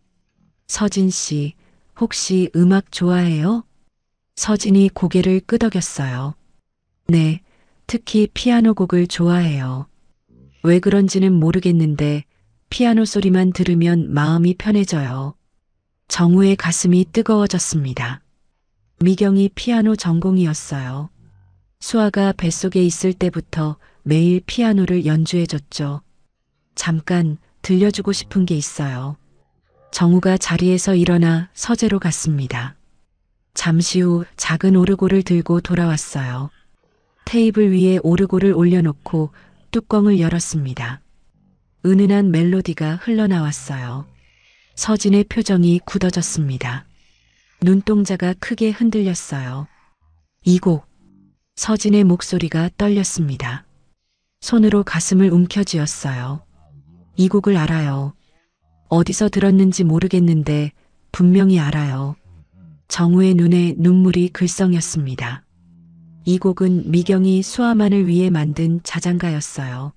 서진 씨, 혹시 음악 좋아해요? 서진이 고개를 끄덕였어요. 네, 특히 피아노 곡을 좋아해요. 왜 그런지는 모르겠는데 피아노 소리만 들으면 마음이 편해져요. 정우의 가슴이 뜨거워졌습니다. 미경이 피아노 전공이었어요. 수아가 뱃속에 있을 때부터 매일 피아노를 연주해줬죠. 잠깐 들려주고 싶은 게 있어요. 정우가 자리에서 일어나 서재로 갔습니다. 잠시 후 작은 오르골을 들고 돌아왔어요. 테이블 위에 오르골을 올려놓고 뚜껑을 열었습니다. 은은한 멜로디가 흘러나왔어요. 서진의 표정이 굳어졌습니다. 눈동자가 크게 흔들렸어요. 이 곡. 서진의 목소리가 떨렸습니다. 손으로 가슴을 움켜쥐었어요. 이 곡을 알아요. 어디서 들었는지 모르겠는데 분명히 알아요. 정우의 눈에 눈물이 글썽였습니다. 이 곡은 미경이 수아만을 위해 만든 자장가였어요.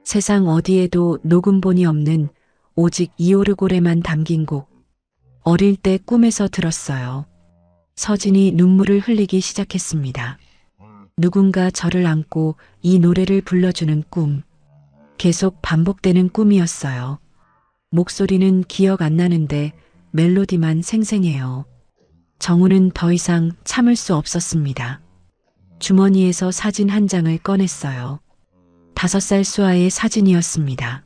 세상 어디에도 녹음본이 없는 오직 이 오르골에만 담긴 곡. 어릴 때 꿈에서 들었어요. 서진이 눈물을 흘리기 시작했습니다. 누군가 저를 안고 이 노래를 불러주는 꿈. 계속 반복되는 꿈이었어요. 목소리는 기억 안 나는데 멜로디만 생생해요. 정우는 더 이상 참을 수 없었습니다. 주머니에서 사진 한 장을 꺼냈어요. 5살 수아의 사진이었습니다.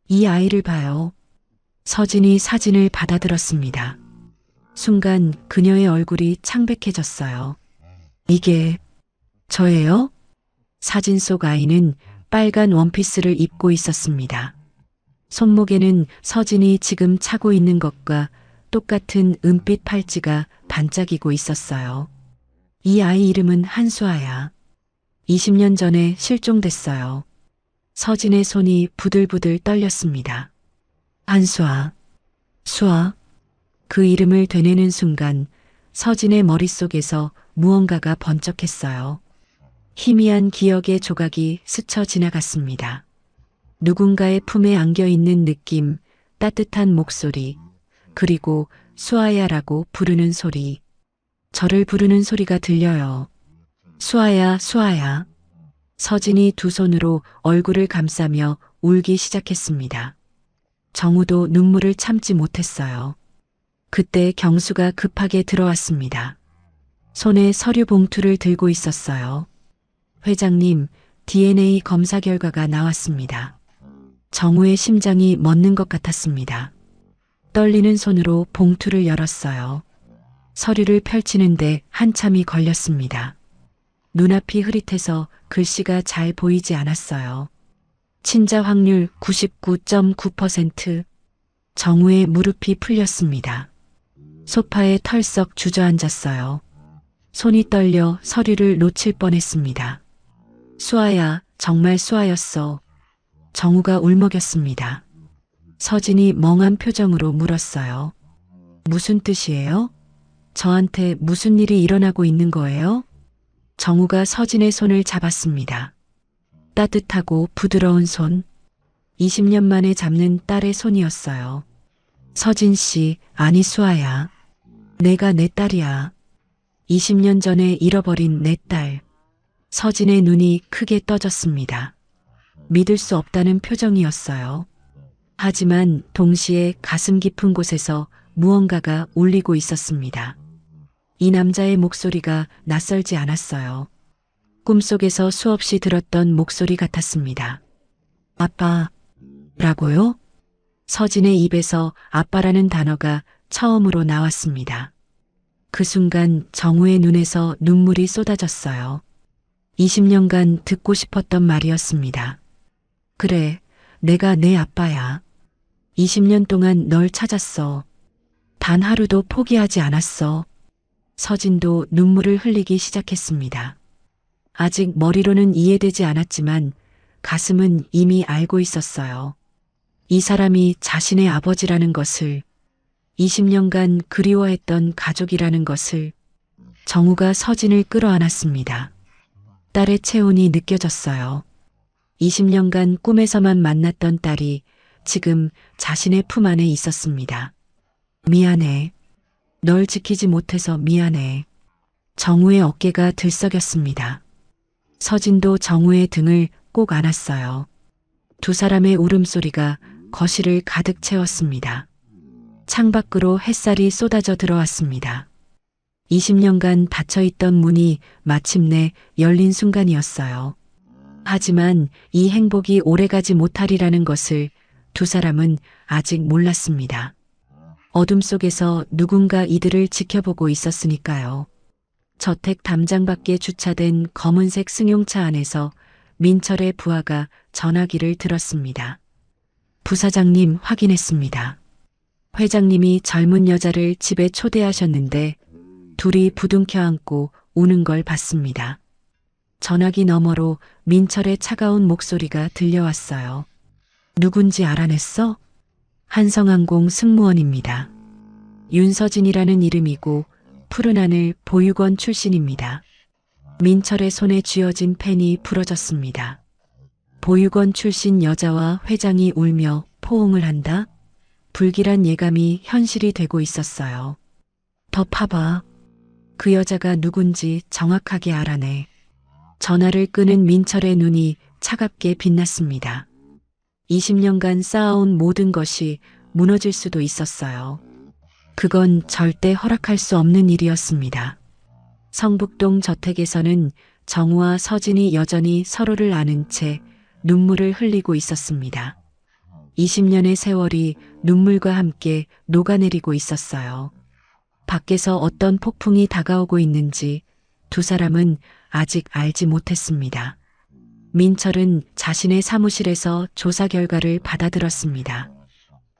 이 아이를 봐요. 서진이 사진을 받아들었습니다. 순간 그녀의 얼굴이 창백해졌어요. 이게 저예요? 사진 속 아이는 빨간 원피스를 입고 있었습니다. 손목에는 서진이 지금 차고 있는 것과 똑같은 은빛 팔찌가 반짝이고 있었어요. 이 아이 이름은 한수아야. 20년 전에 실종됐어요. 서진의 손이 부들부들 떨렸습니다. 한수아, 수아. 그 이름을 되뇌는 순간 서진의 머릿속에서 무언가가 번쩍했어요. 희미한 기억의 조각이 스쳐 지나갔습니다. 누군가의 품에 안겨 있는 느낌, 따뜻한 목소리, 그리고 수아야라고 부르는 소리. 저를 부르는 소리가 들려요. 수아야, 수아야. 서진이 두 손으로 얼굴을 감싸며 울기 시작했습니다. 정우도 눈물을 참지 못했어요. 그때 경수가 급하게 들어왔습니다. 손에 서류 봉투를 들고 있었어요. 회장님, DNA 검사 결과가 나왔습니다. 정우의 심장이 멎는 것 같았습니다. 떨리는 손으로 봉투를 열었어요. 서류를 펼치는데 한참이 걸렸습니다. 눈앞이 흐릿해서 글씨가 잘 보이지 않았어요. 친자 확률 99.9%. 정우의 무릎이 풀렸습니다. 소파에 털썩 주저앉았어요. 손이 떨려 서류를 놓칠 뻔했습니다. 수아야, 정말 수아였어. 정우가 울먹였습니다. 서진이 멍한 표정으로 물었어요. 무슨 뜻이에요? 저한테 무슨 일이 일어나고 있는 거예요? 정우가 서진의 손을 잡았습니다. 따뜻하고 부드러운 손. 20년 만에 잡는 딸의 손이었어요. 서진 씨, 아니 수아야. 내가 내 딸이야. 20년 전에 잃어버린 내 딸. 서진의 눈이 크게 떠졌습니다. 믿을 수 없다는 표정이었어요. 하지만 동시에 가슴 깊은 곳에서 무언가가 울리고 있었습니다. 이 남자의 목소리가 낯설지 않았어요. 꿈속에서 수없이 들었던 목소리 같았습니다. 아빠라고요? 서진의 입에서 아빠라는 단어가 처음으로 나왔습니다. 그 순간 정우의 눈에서 눈물이 쏟아졌어요. 20년간 듣고 싶었던 말이었습니다. 그래, 내가 내 아빠야. 20년 동안 널 찾았어. 단 하루도 포기하지 않았어. 서진도 눈물을 흘리기 시작했습니다. 아직 머리로는 이해되지 않았지만 가슴은 이미 알고 있었어요. 이 사람이 자신의 아버지라는 것을, 20년간 그리워했던 가족이라는 것을. 정우가 서진을 끌어안았습니다. 딸의 체온이 느껴졌어요. 20년간 꿈에서만 만났던 딸이 지금 자신의 품 안에 있었습니다. 미안해. 널 지키지 못해서 미안해. 정우의 어깨가 들썩였습니다. 서진도 정우의 등을 꼭 안았어요. 두 사람의 울음소리가 거실을 가득 채웠습니다. 창밖으로 햇살이 쏟아져 들어왔습니다. 20년간 닫혀있던 문이 마침내 열린 순간이었어요. 하지만 이 행복이 오래가지 못하리라는 것을 두 사람은 아직 몰랐습니다. 어둠 속에서 누군가 이들을 지켜보고 있었으니까요. 저택 담장 밖에 주차된 검은색 승용차 안에서 민철의 부하가 전화기를 들었습니다. 부사장님 확인했습니다. 회장님이 젊은 여자를 집에 초대하셨는데 둘이 부둥켜 안고 우는 걸 봤습니다. 전화기 너머로 민철의 차가운 목소리가 들려왔어요. 누군지 알아냈어? 한성항공 승무원입니다. 윤서진이라는 이름이고 푸른 하늘 보육원 출신입니다. 민철의 손에 쥐어진 펜이 부러졌습니다. 보육원 출신 여자와 회장이 울며 포옹을 한다? 불길한 예감이 현실이 되고 있었어요. 더 파봐. 그 여자가 누군지 정확하게 알아내. 전화를 끄는 민철의 눈이 차갑게 빛났습니다. 20년간 쌓아온 모든 것이 무너질 수도 있었어요. 그건 절대 허락할 수 없는 일이었습니다. 성북동 저택에서는 정우와 서진이 여전히 서로를 아는 채 눈물을 흘리고 있었습니다. 20년의 세월이 눈물과 함께 녹아내리고 있었어요. 밖에서 어떤 폭풍이 다가오고 있는지 두 사람은 아직 알지 못했습니다. 민철은 자신의 사무실에서 조사 결과를 받아들었습니다.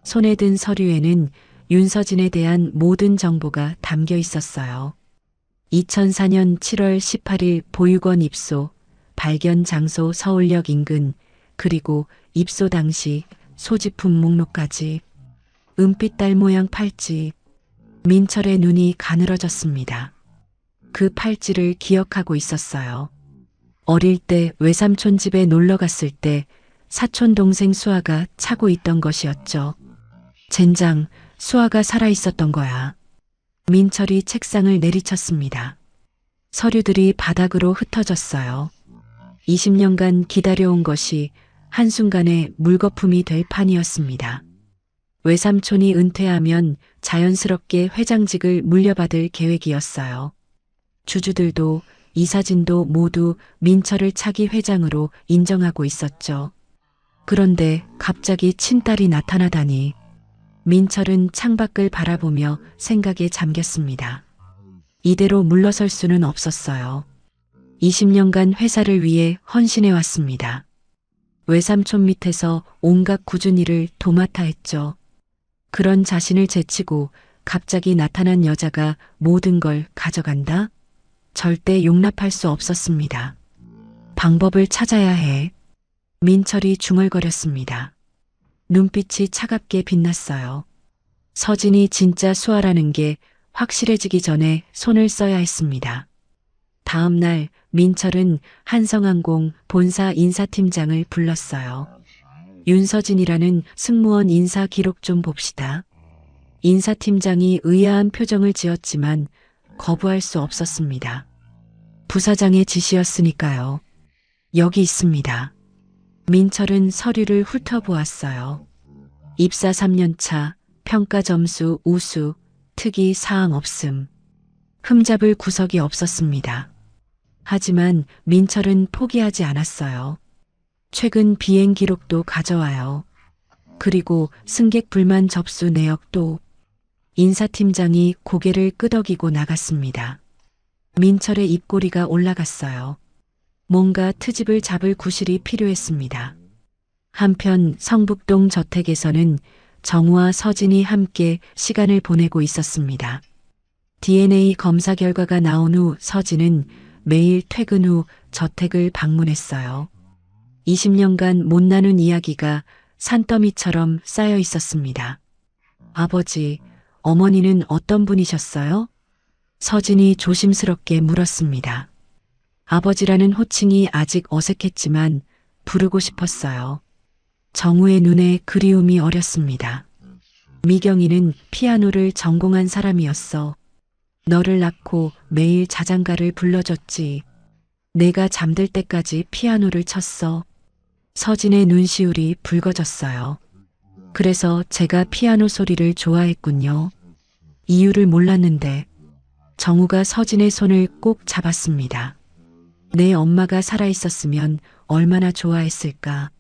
손에 든 서류에는 윤서진에 대한 모든 정보가 담겨 있었어요. 2004년 7월 18일 보육원 입소, 발견 장소 서울역 인근, 그리고 입소 당시 소지품 목록까지. 은빛 달 모양 팔찌. 민철의 눈이 가늘어졌습니다. 그 팔찌를 기억하고 있었어요. 어릴 때 외삼촌 집에 놀러 갔을 때 사촌 동생 수아가 차고 있던 것이었죠. 젠장, 수아가 살아 있었던 거야. 민철이 책상을 내리쳤습니다. 서류들이 바닥으로 흩어졌어요. 20년간 기다려온 것이 한순간에 물거품이 될 판이었습니다. 외삼촌이 은퇴하면 자연스럽게 회장직을 물려받을 계획이었어요. 주주들도 이사진도 모두 민철을 차기 회장으로 인정하고 있었죠. 그런데 갑자기 친딸이 나타나다니 민철은 창밖을 바라보며 생각에 잠겼습니다. 이대로 물러설 수는 없었어요. 20년간 회사를 위해 헌신해 왔습니다. 외삼촌 밑에서 온갖 굳은 일을 도맡아 했죠. 그런 자신을 제치고 갑자기 나타난 여자가 모든 걸 가져간다? 절대 용납할 수 없었습니다. 방법을 찾아야 해. 민철이 중얼거렸습니다. 눈빛이 차갑게 빛났어요. 서진이 진짜 수아라는 게 확실해지기 전에 손을 써야 했습니다. 다음 날 민철은 한성항공 본사 인사팀장을 불렀어요. 윤서진이라는 승무원 인사 기록 좀 봅시다. 인사팀장이 의아한 표정을 지었지만 거부할 수 없었습니다. 부사장의 지시였으니까요. 여기 있습니다. 민철은 서류를 훑어보았어요. 입사 3년차, 평가 점수 우수, 특이 사항 없음. 흠잡을 구석이 없었습니다. 하지만 민철은 포기하지 않았어요. 최근 비행 기록도 가져와요. 그리고 승객 불만 접수 내역도. 인사팀장이 고개를 끄덕이고 나갔습니다. 민철의 입꼬리가 올라갔어요. 뭔가 트집을 잡을 구실이 필요했습니다. 한편 성북동 저택에서는 정우와 서진이 함께 시간을 보내고 있었습니다. DNA 검사 결과가 나온 후 서진은 매일 퇴근 후 저택을 방문했어요. 20년간 못 나눈 이야기가 산더미처럼 쌓여 있었습니다. 아버지, 어머니는 어떤 분이셨어요? 서진이 조심스럽게 물었습니다. 아버지라는 호칭이 아직 어색했지만 부르고 싶었어요. 정우의 눈에 그리움이 어렸습니다. 미경이는 피아노를 전공한 사람이었어. 너를 낳고 매일 자장가를 불러줬지. 내가 잠들 때까지 피아노를 쳤어. 서진의 눈시울이 붉어졌어요. 그래서 제가 피아노 소리를 좋아했군요. 이유를 몰랐는데 정우가 서진의 손을 꼭 잡았습니다. 내 엄마가 살아있었으면 얼마나 좋아했을까.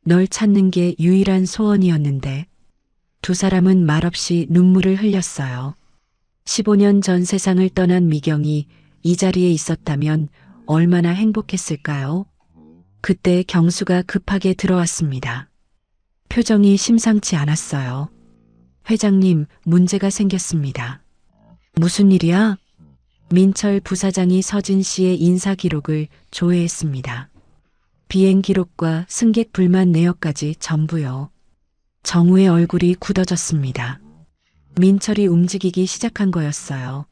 널 찾는 게 유일한 소원이었는데. 두 사람은 말없이 눈물을 흘렸어요. 15년 전 세상을 떠난 미경이 이 자리에 있었다면 얼마나 행복했을까요? 그때 경수가 급하게 들어왔습니다. 표정이 심상치 않았어요. 회장님, 문제가 생겼습니다. 무슨 일이야? 민철 부사장이 서진 씨의 인사 기록을 조회했습니다. 비행 기록과 승객 불만 내역까지 전부요. 정우의 얼굴이 굳어졌습니다. 민철이 움직이기 시작한 거였어요.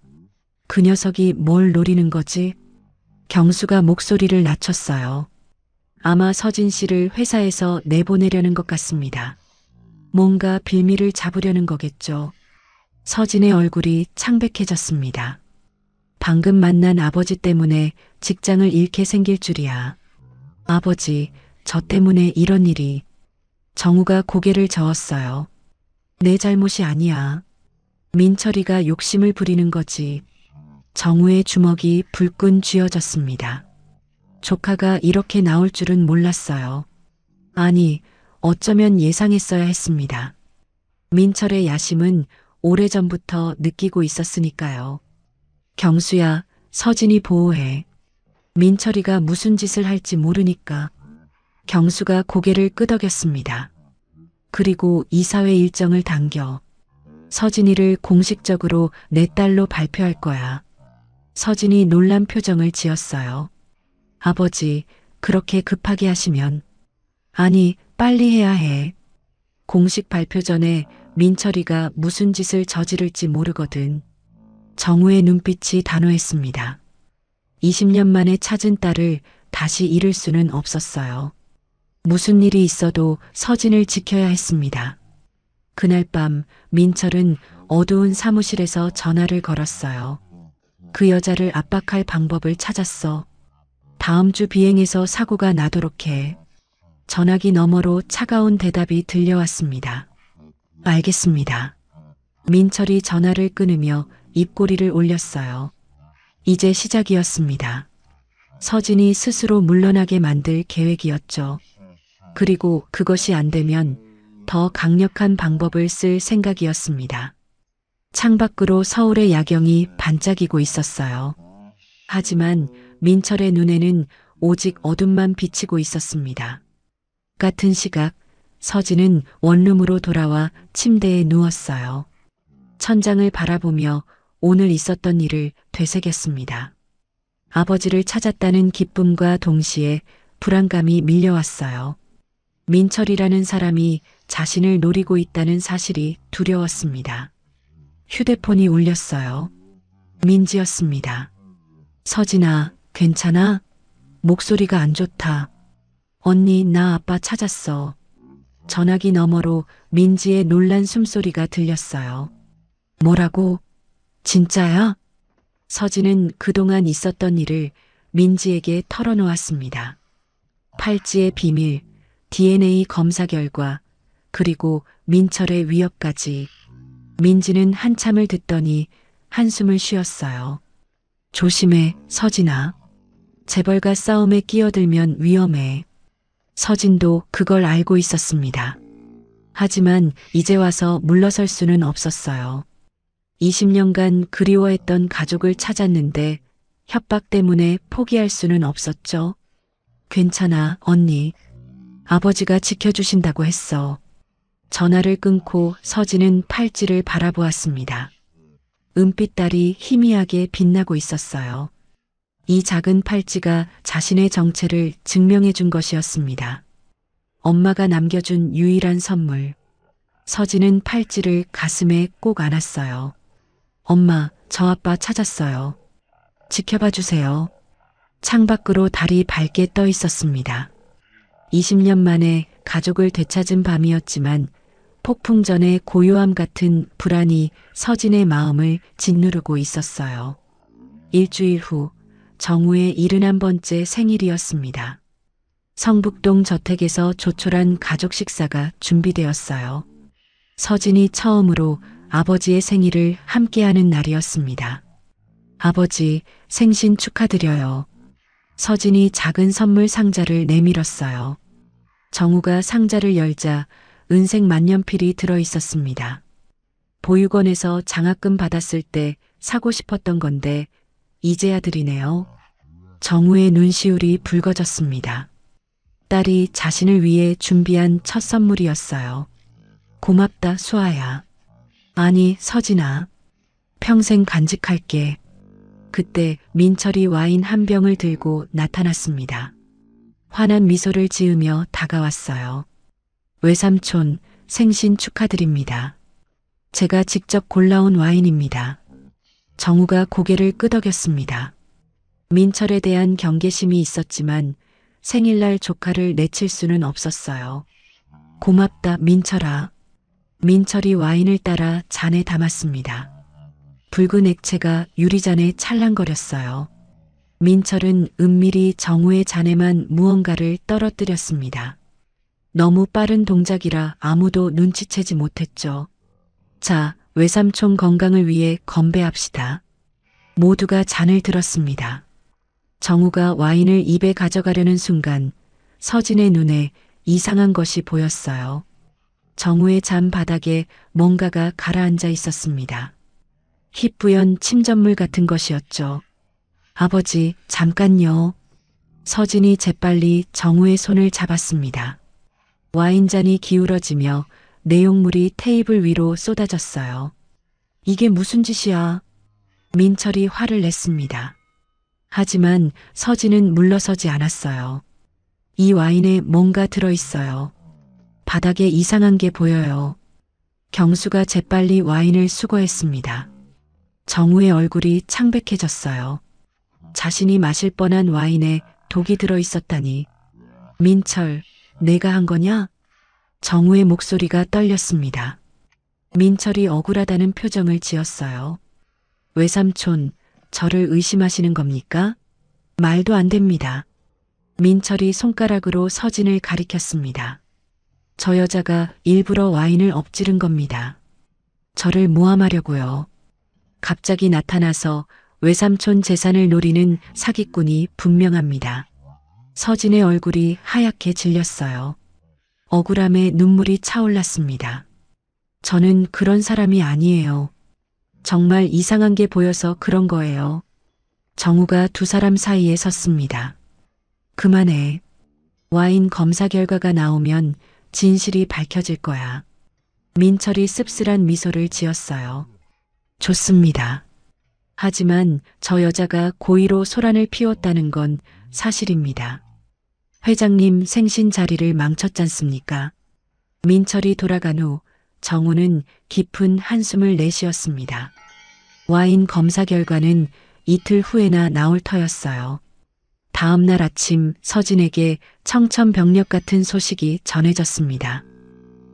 그 녀석이 뭘 노리는 거지? 경수가 목소리를 낮췄어요. 아마 서진 씨를 회사에서 내보내려는 것 같습니다. 뭔가 빌미를 잡으려는 거겠죠. 서진의 얼굴이 창백해졌습니다. 방금 만난 아버지 때문에 직장을 잃게 생길 줄이야. 아버지, 저 때문에 이런 일이. 정우가 고개를 저었어요. 내 잘못이 아니야. 민철이가 욕심을 부리는 거지. 정우의 주먹이 불끈 쥐어졌습니다. 조카가 이렇게 나올 줄은 몰랐어요. 아니, 어쩌면 예상했어야 했습니다. 민철의 야심은 오래전부터 느끼고 있었으니까요. 경수야, 서진이 보호해. 민철이가 무슨 짓을 할지 모르니까. 경수가 고개를 끄덕였습니다. 그리고 이사회 일정을 당겨. 서진이를 공식적으로 내 딸로 발표할 거야. 서진이 놀란 표정을 지었어요. 아버지, 그렇게 급하게 하시면. 아니, 빨리 해야 해. 공식 발표 전에 민철이가 무슨 짓을 저지를지 모르거든. 정우의 눈빛이 단호했습니다. 20년 만에 찾은 딸을 다시 잃을 수는 없었어요. 무슨 일이 있어도 서진을 지켜야 했습니다. 그날 밤 민철은 어두운 사무실에서 전화를 걸었어요. 그 여자를 압박할 방법을 찾았어. 다음 주 비행해서 사고가 나도록 해. 전화기 너머로 차가운 대답이 들려왔습니다. 알겠습니다. 민철이 전화를 끊으며 입꼬리를 올렸어요. 이제 시작이었습니다. 서진이 스스로 물러나게 만들 계획이었죠. 그리고 그것이 안 되면 더 강력한 방법을 쓸 생각이었습니다. 창밖으로 서울의 야경이 반짝이고 있었어요. 하지만 민철의 눈에는 오직 어둠만 비치고 있었습니다. 같은 시각 서진은 원룸으로 돌아와 침대에 누웠어요. 천장을 바라보며 오늘 있었던 일을 되새겼습니다. 아버지를 찾았다는 기쁨과 동시에 불안감이 밀려왔어요. 민철이라는 사람이 자신을 노리고 있다는 사실이 두려웠습니다. 휴대폰이 울렸어요. 민지였습니다. 서진아, 괜찮아? 목소리가 안 좋다. 언니, 나 아빠 찾았어. 전화기 너머로 민지의 놀란 숨소리가 들렸어요. 뭐라고? 진짜야? 서진은 그동안 있었던 일을 민지에게 털어놓았습니다. 팔찌의 비밀, DNA 검사 결과, 그리고 민철의 위협까지. 민지는 한참을 듣더니 한숨을 쉬었어요. 조심해, 서진아. 재벌과 싸움에 끼어들면 위험해. 서진도 그걸 알고 있었습니다. 하지만 이제 와서 물러설 수는 없었어요. 20년간 그리워했던 가족을 찾았는데 협박 때문에 포기할 수는 없었죠. 괜찮아, 언니. 아버지가 지켜주신다고 했어. 전화를 끊고 서진은 팔찌를 바라보았습니다. 은빛달이 희미하게 빛나고 있었어요. 이 작은 팔찌가 자신의 정체를 증명해 준 것이었습니다. 엄마가 남겨준 유일한 선물. 서진은 팔찌를 가슴에 꼭 안았어요. 엄마, 저 아빠 찾았어요. 지켜봐 주세요. 창밖으로 달이 밝게 떠 있었습니다. 20년 만에 가족을 되찾은 밤이었지만 폭풍 전의 고요함 같은 불안이 서진의 마음을 짓누르고 있었어요. 일주일 후 정우의 71번째 생일이었습니다. 성북동 저택에서 조촐한 가족 식사가 준비되었어요. 서진이 처음으로 아버지의 생일을 함께하는 날이었습니다. 아버지, 생신 축하드려요. 서진이 작은 선물 상자를 내밀었어요. 정우가 상자를 열자 은색 만년필이 들어 있었습니다. 보육원에서 장학금 받았을 때 사고 싶었던 건데 이제야 드리네요. 정우의 눈시울이 붉어졌습니다. 딸이 자신을 위해 준비한 첫 선물이었어요. 고맙다, 수아야. 아니, 서진아. 평생 간직할게. 그때 민철이 와인 한 병을 들고 나타났습니다. 환한 미소를 지으며 다가왔어요. 외삼촌, 생신 축하드립니다. 제가 직접 골라온 와인입니다. 정우가 고개를 끄덕였습니다. 민철에 대한 경계심이 있었지만 생일날 조카를 내칠 수는 없었어요. 고맙다, 민철아. 민철이 와인을 따라 잔에 담았습니다. 붉은 액체가 유리잔에 찰랑거렸어요. 민철은 은밀히 정우의 잔에만 무언가를 떨어뜨렸습니다. 너무 빠른 동작이라 아무도 눈치채지 못했죠. 자, 외삼촌 건강을 위해 건배합시다. 모두가 잔을 들었습니다. 정우가 와인을 입에 가져가려는 순간 서진의 눈에 이상한 것이 보였어요. 정우의 잔 바닥에 뭔가가 가라앉아 있었습니다. 희뿌연 침전물 같은 것이었죠. 아버지, 잠깐요. 서진이 재빨리 정우의 손을 잡았습니다. 와인잔이 기울어지며 내용물이 테이블 위로 쏟아졌어요. 이게 무슨 짓이야? 민철이 화를 냈습니다. 하지만 서진은 물러서지 않았어요. 이 와인에 뭔가 들어있어요. 바닥에 이상한 게 보여요. 경수가 재빨리 와인을 수거했습니다. 정우의 얼굴이 창백해졌어요. 자신이 마실 뻔한 와인에 독이 들어있었다니. 민철, 내가 한 거냐? 정우의 목소리가 떨렸습니다. 민철이 억울하다는 표정을 지었어요. 외삼촌, 저를 의심하시는 겁니까? 말도 안 됩니다. 민철이 손가락으로 서진을 가리켰습니다. 저 여자가 일부러 와인을 엎지른 겁니다. 저를 모함하려고요. 갑자기 나타나서 외삼촌 재산을 노리는 사기꾼이 분명합니다. 서진의 얼굴이 하얗게 질렸어요. 억울함에 눈물이 차올랐습니다. 저는 그런 사람이 아니에요. 정말 이상한 게 보여서 그런 거예요. 정우가 두 사람 사이에 섰습니다. 그만해. 와인 검사 결과가 나오면 진실이 밝혀질 거야. 민철이 씁쓸한 미소를 지었어요. 좋습니다. 하지만 저 여자가 고의로 소란을 피웠다는 건 사실입니다. 회장님 생신 자리를 망쳤잖습니까? 민철이 돌아간 후 정우는 깊은 한숨을 내쉬었습니다. 와인 검사 결과는 이틀 후에나 나올 터였어요. 다음 날 아침 서진에게 청천벽력 같은 소식이 전해졌습니다.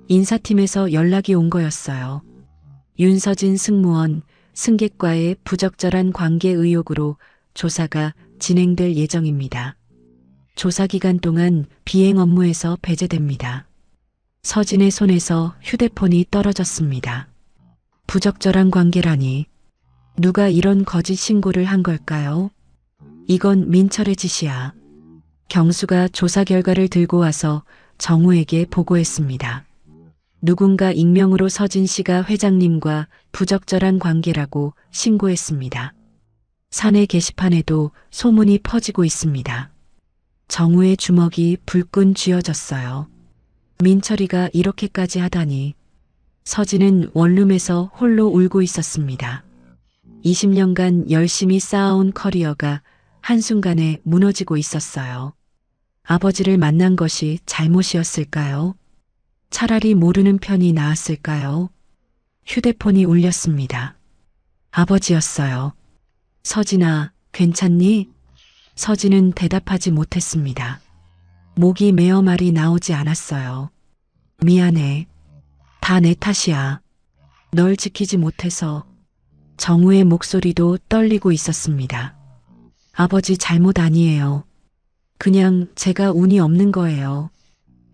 인사팀에서 연락이 온 거였어요. 윤서진 승무원, 승객과의 부적절한 관계 의혹으로 조사가 진행될 예정입니다. 조사 기간 동안 비행 업무에서 배제됩니다. 서진의 손에서 휴대폰이 떨어졌습니다. 부적절한 관계라니. 누가 이런 거짓 신고를 한 걸까요? 이건 민철의 짓이야. 경수가 조사 결과를 들고 와서 정우에게 보고했습니다. 누군가 익명으로 서진 씨가 회장님과 부적절한 관계라고 신고했습니다. 사내 게시판에도 소문이 퍼지고 있습니다. 정우의 주먹이 불끈 쥐어졌어요. 민철이가 이렇게까지 하다니. 서진은 원룸에서 홀로 울고 있었습니다. 20년간 열심히 쌓아온 커리어가 한순간에 무너지고 있었어요. 아버지를 만난 것이 잘못이었을까요? 차라리 모르는 편이 나았을까요? 휴대폰이 울렸습니다. 아버지였어요. 서진아, 괜찮니? 서진은 대답하지 못했습니다. 목이 메어 말이 나오지 않았어요. 미안해. 다 내 탓이야. 널 지키지 못해서. 정우의 목소리도 떨리고 있었습니다. 아버지 잘못 아니에요. 그냥 제가 운이 없는 거예요.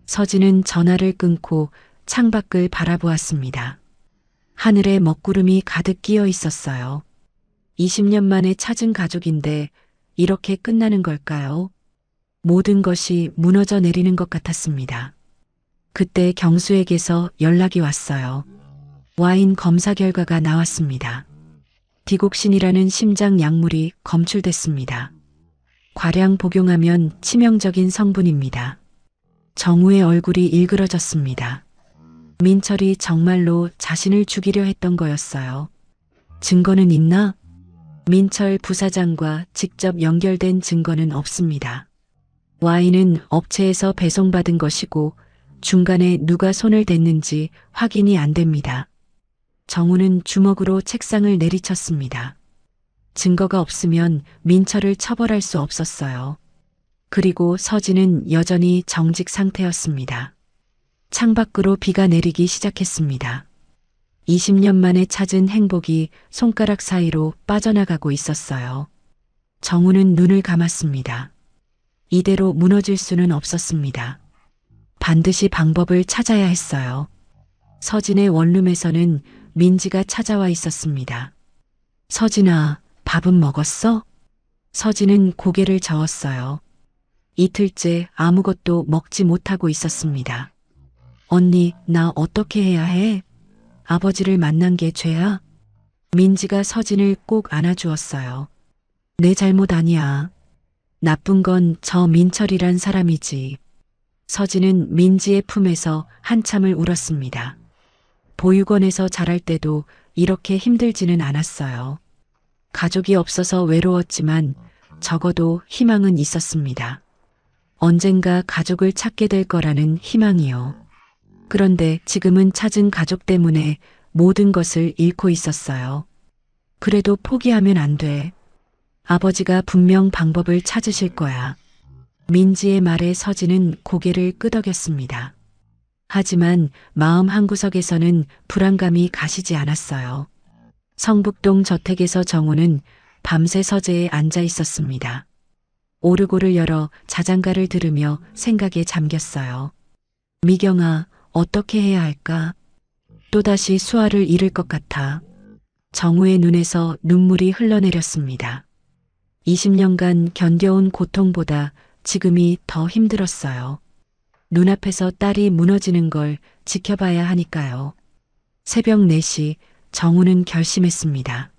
서진은 전화를 끊고 창밖을 바라보았습니다. 하늘에 먹구름이 가득 끼어 있었어요. 20년 만에 찾은 가족인데 이렇게 끝나는 걸까요? 모든 것이 무너져 내리는 것 같았습니다. 그때 경수에게서 연락이 왔어요. 와인 검사 결과가 나왔습니다. 디곡신이라는 심장 약물이 검출됐습니다. 과량 복용하면 치명적인 성분입니다. 정우의 얼굴이 일그러졌습니다. 민철이 정말로 자신을 죽이려 했던 거였어요. 증거는 있나? 민철 부사장과 직접 연결된 증거는 없습니다. 와인은 업체에서 배송받은 것이고 중간에 누가 손을 댔는지 확인이 안 됩니다. 정우는 주먹으로 책상을 내리쳤습니다. 증거가 없으면 민철을 처벌할 수 없었어요. 그리고 서진은 여전히 정직 상태였습니다. 창밖으로 비가 내리기 시작했습니다. 20년 만에 찾은 행복이 손가락 사이로 빠져나가고 있었어요. 정우는 눈을 감았습니다. 이대로 무너질 수는 없었습니다. 반드시 방법을 찾아야 했어요. 서진의 원룸에서는 민지가 찾아와 있었습니다. 서진아, 밥은 먹었어? 서진은 고개를 저었어요. 이틀째 아무것도 먹지 못하고 있었습니다. 언니, 나 어떻게 해야 해? 아버지를 만난 게 죄야? 민지가 서진을 꼭 안아주었어요. 내 잘못 아니야. 나쁜 건 저 민철이란 사람이지. 서진은 민지의 품에서 한참을 울었습니다. 보육원에서 자랄 때도 이렇게 힘들지는 않았어요. 가족이 없어서 외로웠지만 적어도 희망은 있었습니다. 언젠가 가족을 찾게 될 거라는 희망이요. 그런데 지금은 찾은 가족 때문에 모든 것을 잃고 있었어요. 그래도 포기하면 안 돼. 아버지가 분명 방법을 찾으실 거야. 민지의 말에 서진은 고개를 끄덕였습니다. 하지만 마음 한구석에서는 불안감이 가시지 않았어요. 성북동 저택에서 정우는 밤새 서재에 앉아 있었습니다. 오르골을 열어 자장가를 들으며 생각에 잠겼어요. 미경아, 어떻게 해야 할까? 또다시 수아를 잃을 것 같아. 정우의 눈에서 눈물이 흘러내렸습니다. 20년간 견뎌온 고통보다 지금이 더 힘들었어요. 눈앞에서 딸이 무너지는 걸 지켜봐야 하니까요. 새벽 4시 정우는 결심했습니다.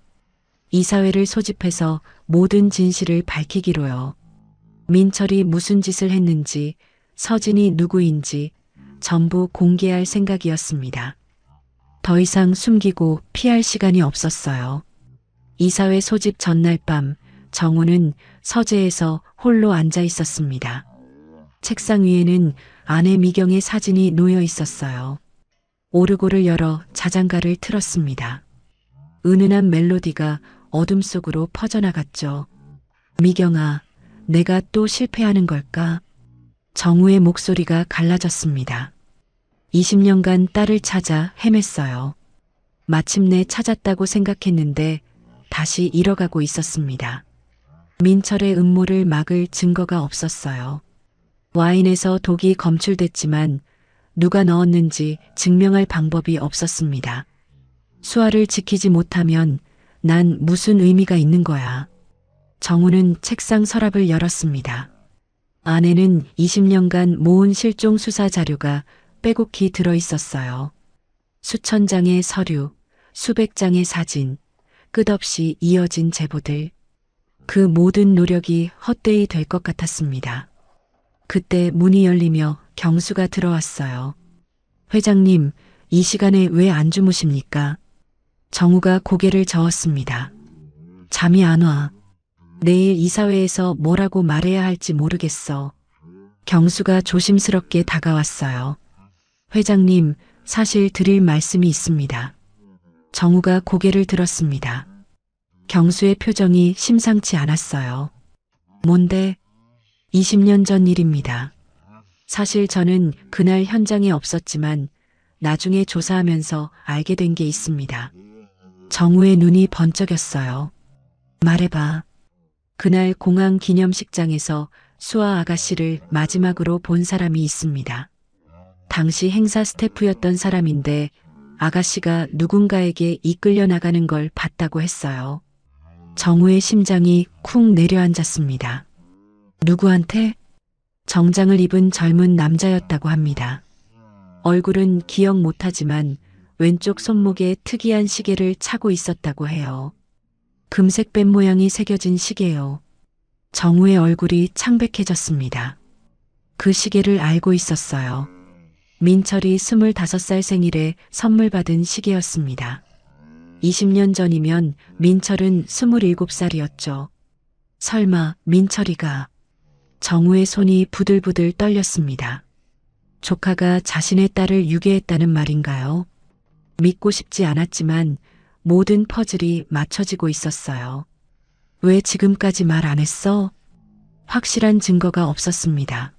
이사회를 소집해서 모든 진실을 밝히기로요. 민철이 무슨 짓을 했는지, 서진이 누구인지 전부 공개할 생각이었습니다. 더 이상 숨기고 피할 시간이 없었어요. 이사회 소집 전날 밤 정우는 서재에서 홀로 앉아 있었습니다. 책상 위에는 아내 미경의 사진이 놓여 있었어요. 오르골을 열어 자장가를 틀었습니다. 은은한 멜로디가 어둠 속으로 퍼져나갔죠. 미경아, 내가 또 실패하는 걸까? 정우의 목소리가 갈라졌습니다. 20년간 딸을 찾아 헤맸어요. 마침내 찾았다고 생각했는데 다시 잃어가고 있었습니다. 민철의 음모를 막을 증거가 없었어요. 와인에서 독이 검출됐지만 누가 넣었는지 증명할 방법이 없었습니다. 수아를 지키지 못하면 난 무슨 의미가 있는 거야. 정우는 책상 서랍을 열었습니다. 안에는 20년간 모은 실종 수사 자료가 빼곡히 들어 있었어요. 수천 장의 서류, 수백 장의 사진, 끝없이 이어진 제보들. 그 모든 노력이 헛되이 될 것 같았습니다. 그때 문이 열리며 경수가 들어왔어요. 회장님, 이 시간에 왜 안 주무십니까? 정우가 고개를 저었습니다. 잠이 안 와. 내일 이사회에서 뭐라고 말해야 할지 모르겠어. 경수가 조심스럽게 다가왔어요. 회장님, 사실 드릴 말씀이 있습니다. 정우가 고개를 들었습니다. 경수의 표정이 심상치 않았어요. 뭔데? 20년 전 일입니다. 사실 저는 그날 현장에 없었지만 나중에 조사하면서 알게 된 게 있습니다. 정우의 눈이 번쩍였어요. 말해봐. 그날 공항 기념식장에서 수아 아가씨를 마지막으로 본 사람이 있습니다. 당시 행사 스태프였던 사람인데 아가씨가 누군가에게 이끌려 나가는 걸 봤다고 했어요. 정우의 심장이 쿵 내려앉았습니다. 누구한테? 정장을 입은 젊은 남자였다고 합니다. 얼굴은 기억 못하지만 왼쪽 손목에 특이한 시계를 차고 있었다고 해요. 금색 뱀 모양이 새겨진 시계요. 정우의 얼굴이 창백해졌습니다. 그 시계를 알고 있었어요. 민철이 25살 생일에 선물 받은 시계였습니다. 20년 전이면 민철은 27살이었죠. 설마 민철이가... 정우의 손이 부들부들 떨렸습니다. 조카가 자신의 딸을 유괴했다는 말인가요? 믿고 싶지 않았지만 모든 퍼즐이 맞춰지고 있었어요. 왜 지금까지 말 안 했어? 확실한 증거가 없었습니다.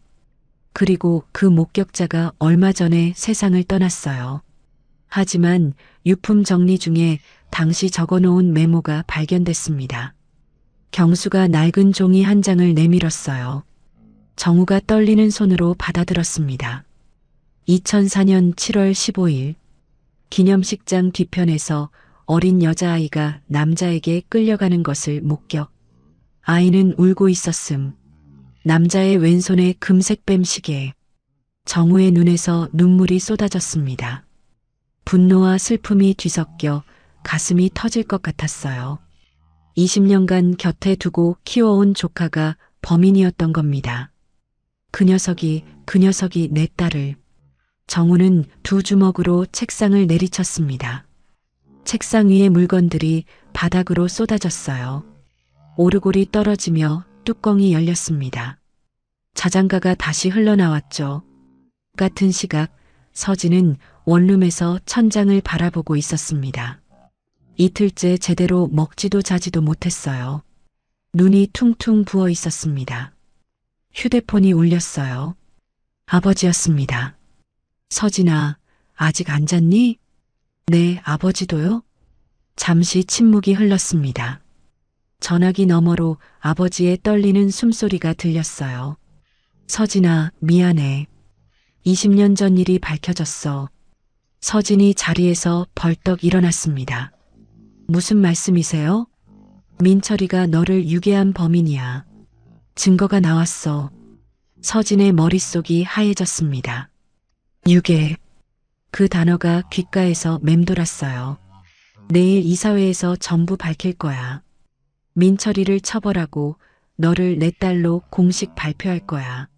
그리고 그 목격자가 얼마 전에 세상을 떠났어요. 하지만 유품 정리 중에 당시 적어놓은 메모가 발견됐습니다. 경수가 낡은 종이 한 장을 내밀었어요. 정우가 떨리는 손으로 받아들었습니다. 2004년 7월 15일 기념식장 뒤편에서 어린 여자아이가 남자에게 끌려가는 것을 목격. 아이는 울고 있었음. 남자의 왼손에 금색 뱀 시계. 정우의 눈에서 눈물이 쏟아졌습니다. 분노와 슬픔이 뒤섞여 가슴이 터질 것 같았어요. 20년간 곁에 두고 키워온 조카가 범인이었던 겁니다. 그 녀석이 내 딸을... 정우는 두 주먹으로 책상을 내리쳤습니다. 책상 위의 물건들이 바닥으로 쏟아졌어요. 오르골이 떨어지며 뚜껑이 열렸습니다. 자장가가 다시 흘러나왔죠. 같은 시각 서진은 원룸에서 천장을 바라보고 있었습니다. 이틀째 제대로 먹지도 자지도 못했어요. 눈이 퉁퉁 부어 있었습니다. 휴대폰이 울렸어요. 아버지였습니다. 서진아, 아직 안 잤니? 네, 아버지도요? 잠시 침묵이 흘렀습니다. 전화기 너머로 아버지의 떨리는 숨소리가 들렸어요. 서진아, 미안해. 20년 전 일이 밝혀졌어. 서진이 자리에서 벌떡 일어났습니다. 무슨 말씀이세요? 민철이가 너를 유괴한 범인이야. 증거가 나왔어. 서진의 머릿속이 하얘졌습니다. 유괴. 그 단어가 귓가에서 맴돌았어요. 내일 이사회에서 전부 밝힐 거야. 민철이를 처벌하고 너를 내 딸로 공식 발표할 거야.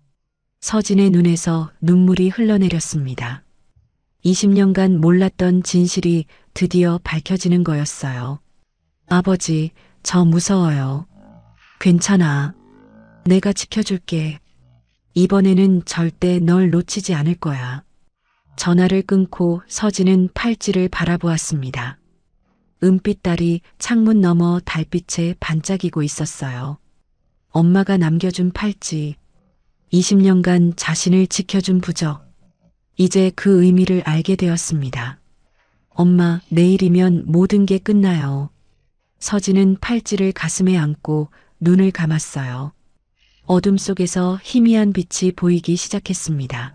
서진의 눈에서 눈물이 흘러내렸습니다. 20년간 몰랐던 진실이 드디어 밝혀지는 거였어요. 아버지, 저 무서워요. 괜찮아. 내가 지켜줄게. 이번에는 절대 널 놓치지 않을 거야. 전화를 끊고 서진은 팔찌를 바라보았습니다. 은빛 달이 창문 너머 달빛에 반짝이고 있었어요. 엄마가 남겨준 팔찌. 20년간 자신을 지켜준 부적. 이제 그 의미를 알게 되었습니다. 엄마, 내일이면 모든 게 끝나요. 서진은 팔찌를 가슴에 안고 눈을 감았어요. 어둠 속에서 희미한 빛이 보이기 시작했습니다.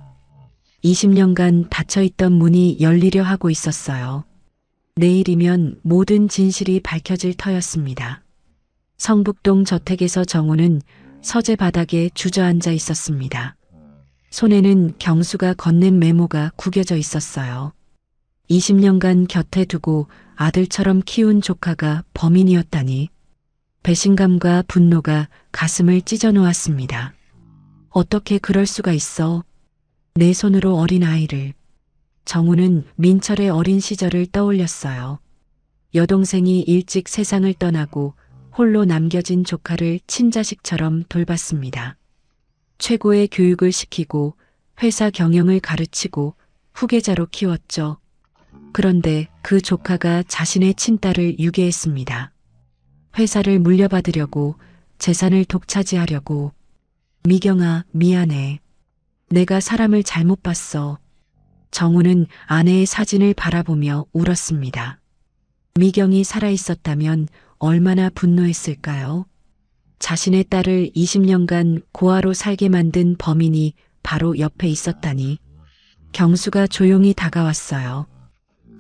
20년간 닫혀있던 문이 열리려 하고 있었어요. 내일이면 모든 진실이 밝혀질 터였습니다. 성북동 저택에서 정우는 서재 바닥에 주저앉아 있었습니다. 손에는 경수가 건넨 메모가 구겨져 있었어요. 20년간 곁에 두고 아들처럼 키운 조카가 범인이었다니. 배신감과 분노가 가슴을 찢어 놓았습니다. 어떻게 그럴 수가 있어? 내 손으로 어린 아이를. 정우는 민철의 어린 시절을 떠올렸어요. 여동생이 일찍 세상을 떠나고 홀로 남겨진 조카를 친자식처럼 돌봤습니다. 최고의 교육을 시키고 회사 경영을 가르치고 후계자로 키웠죠. 그런데 그 조카가 자신의 친딸을 유괴했습니다. 회사를 물려받으려고, 재산을 독차지하려고. 미경아, 미안해. 내가 사람을 잘못 봤어. 정우는 아내의 사진을 바라보며 울었습니다. 미경이 살아있었다면 얼마나 분노했을까요? 자신의 딸을 20년간 고아로 살게 만든 범인이 바로 옆에 있었다니. 경수가 조용히 다가왔어요.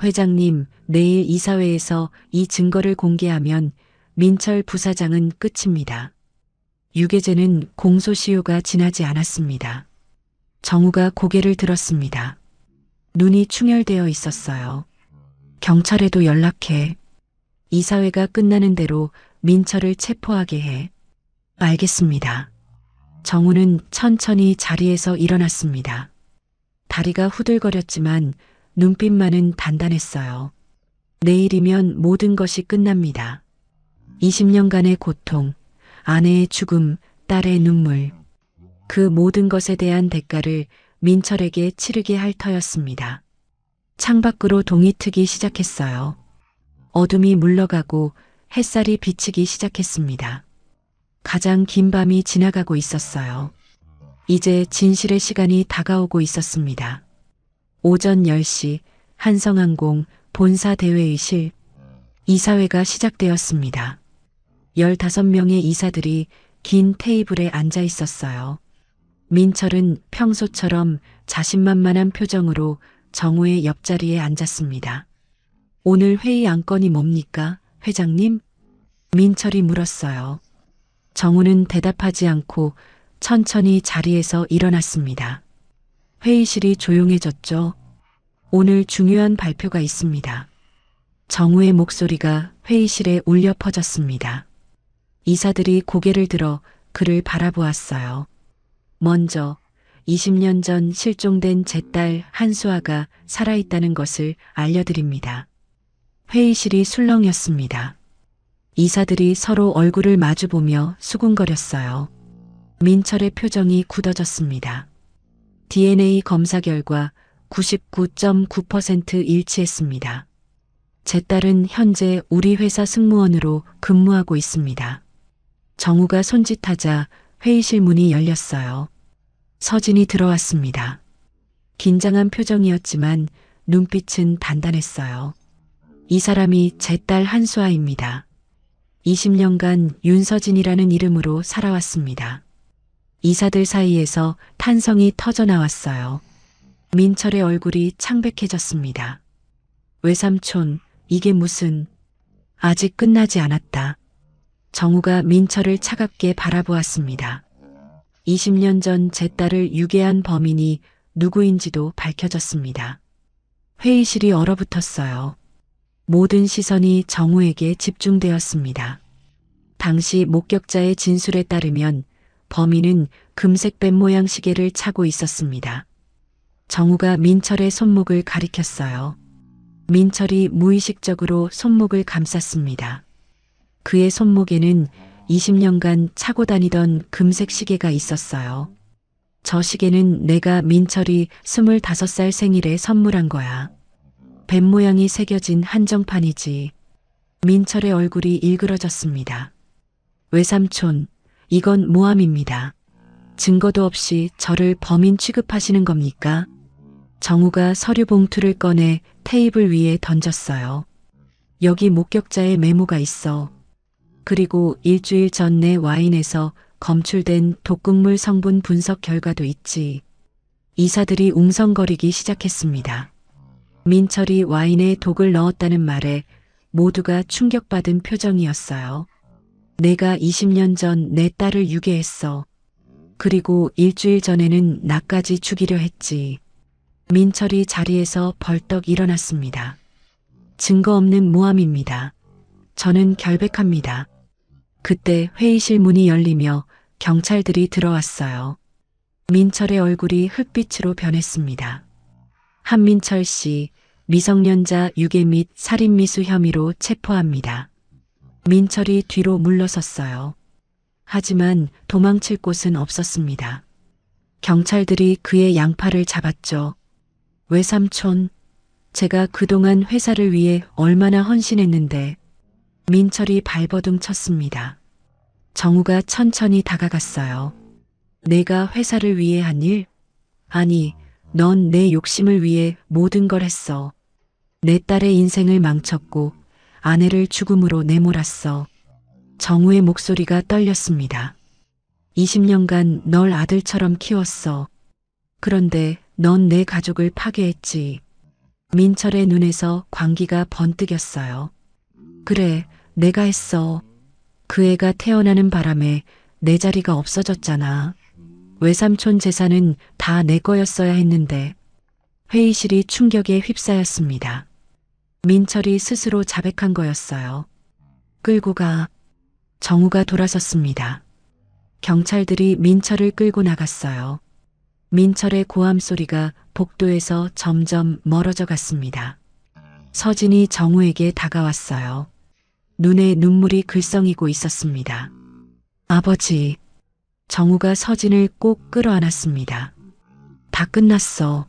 회장님, 내일 이사회에서 이 증거를 공개하면 민철 부사장은 끝입니다. 유괴죄는 공소시효가 지나지 않았습니다. 정우가 고개를 들었습니다. 눈이 충혈되어 있었어요. 경찰에도 연락해. 이사회가 끝나는 대로 민철을 체포하게 해. 알겠습니다. 정우는 천천히 자리에서 일어났습니다. 다리가 후들거렸지만 눈빛만은 단단했어요. 내일이면 모든 것이 끝납니다. 20년간의 고통, 아내의 죽음, 딸의 눈물. 그 모든 것에 대한 대가를 민철에게 치르게 할 터였습니다. 창밖으로 동이 트기 시작했어요. 어둠이 물러가고 햇살이 비치기 시작했습니다. 가장 긴 밤이 지나가고 있었어요. 이제 진실의 시간이 다가오고 있었습니다. 오전 10시 한성항공 본사 대회의실. 이사회가 시작되었습니다. 15명의 이사들이 긴 테이블에 앉아 있었어요. 민철은 평소처럼 자신만만한 표정으로 정우의 옆자리에 앉았습니다. 오늘 회의 안건이 뭡니까, 회장님? 민철이 물었어요. 정우는 대답하지 않고 천천히 자리에서 일어났습니다. 회의실이 조용해졌죠. 오늘 중요한 발표가 있습니다. 정우의 목소리가 회의실에 울려 퍼졌습니다. 이사들이 고개를 들어 그를 바라보았어요. 먼저 20년 전 실종된 제 딸 한수아가 살아있다는 것을 알려드립니다. 회의실이 술렁였습니다. 이사들이 서로 얼굴을 마주보며 수군거렸어요. 민철의 표정이 굳어졌습니다. DNA 검사 결과 99.9% 일치했습니다. 제 딸은 현재 우리 회사 승무원으로 근무하고 있습니다. 정우가 손짓하자 회의실 문이 열렸어요. 서진이 들어왔습니다. 긴장한 표정이었지만 눈빛은 단단했어요. 이 사람이 제 딸 한수아입니다. 20년간 윤서진이라는 이름으로 살아왔습니다. 이사들 사이에서 탄성이 터져 나왔어요. 민철의 얼굴이 창백해졌습니다. 외삼촌, 이게 무슨... 아직 끝나지 않았다. 정우가 민철을 차갑게 바라보았습니다. 20년 전 제 딸을 유괴한 범인이 누구인지도 밝혀졌습니다. 회의실이 얼어붙었어요. 모든 시선이 정우에게 집중되었습니다. 당시 목격자의 진술에 따르면 범인은 금색 뱀 모양 시계를 차고 있었습니다. 정우가 민철의 손목을 가리켰어요. 민철이 무의식적으로 손목을 감쌌습니다. 그의 손목에는 20년간 차고 다니던 금색 시계가 있었어요. 저 시계는 내가 민철이 25살 생일에 선물한 거야. 뱀 모양이 새겨진 한정판이지. 민철의 얼굴이 일그러졌습니다. 외삼촌, 이건 모함입니다. 증거도 없이 저를 범인 취급하시는 겁니까? 정우가 서류 봉투를 꺼내 테이블 위에 던졌어요. 여기 목격자의 메모가 있어. 그리고 일주일 전 내 와인에서 검출된 독극물 성분 분석 결과도 있지. 이사들이 웅성거리기 시작했습니다. 민철이 와인에 독을 넣었다는 말에 모두가 충격받은 표정이었어요. 내가 20년 전 내 딸을 유괴했어. 그리고 일주일 전에는 나까지 죽이려 했지. 민철이 자리에서 벌떡 일어났습니다. 증거 없는 모함입니다. 저는 결백합니다. 그때 회의실 문이 열리며 경찰들이 들어왔어요. 민철의 얼굴이 흙빛으로 변했습니다. 한민철 씨, 미성년자 유괴 및 살인미수 혐의로 체포합니다. 민철이 뒤로 물러섰어요. 하지만 도망칠 곳은 없었습니다. 경찰들이 그의 양팔을 잡았죠. 외삼촌, 제가 그동안 회사를 위해 얼마나 헌신했는데. 민철이 발버둥 쳤습니다. 정우가 천천히 다가갔어요. 내가 회사를 위해 한 일? 아니, 넌 내 욕심을 위해 모든 걸 했어. 내 딸의 인생을 망쳤고 아내를 죽음으로 내몰았어. 정우의 목소리가 떨렸습니다. 20년간 널 아들처럼 키웠어. 그런데 넌 내 가족을 파괴했지. 민철의 눈에서 광기가 번뜩였어요. 그래, 내가 했어. 그 애가 태어나는 바람에 내 자리가 없어졌잖아. 외삼촌 재산은 다 내 거였어야 했는데. 회의실이 충격에 휩싸였습니다. 민철이 스스로 자백한 거였어요. 끌고 가. 정우가 돌아섰습니다. 경찰들이 민철을 끌고 나갔어요. 민철의 고함 소리가 복도에서 점점 멀어져 갔습니다. 서진이 정우에게 다가왔어요. 눈에 눈물이 글썽이고 있었습니다. 아버지. 정우가 서진을 꼭 끌어안았습니다. 다 끝났어.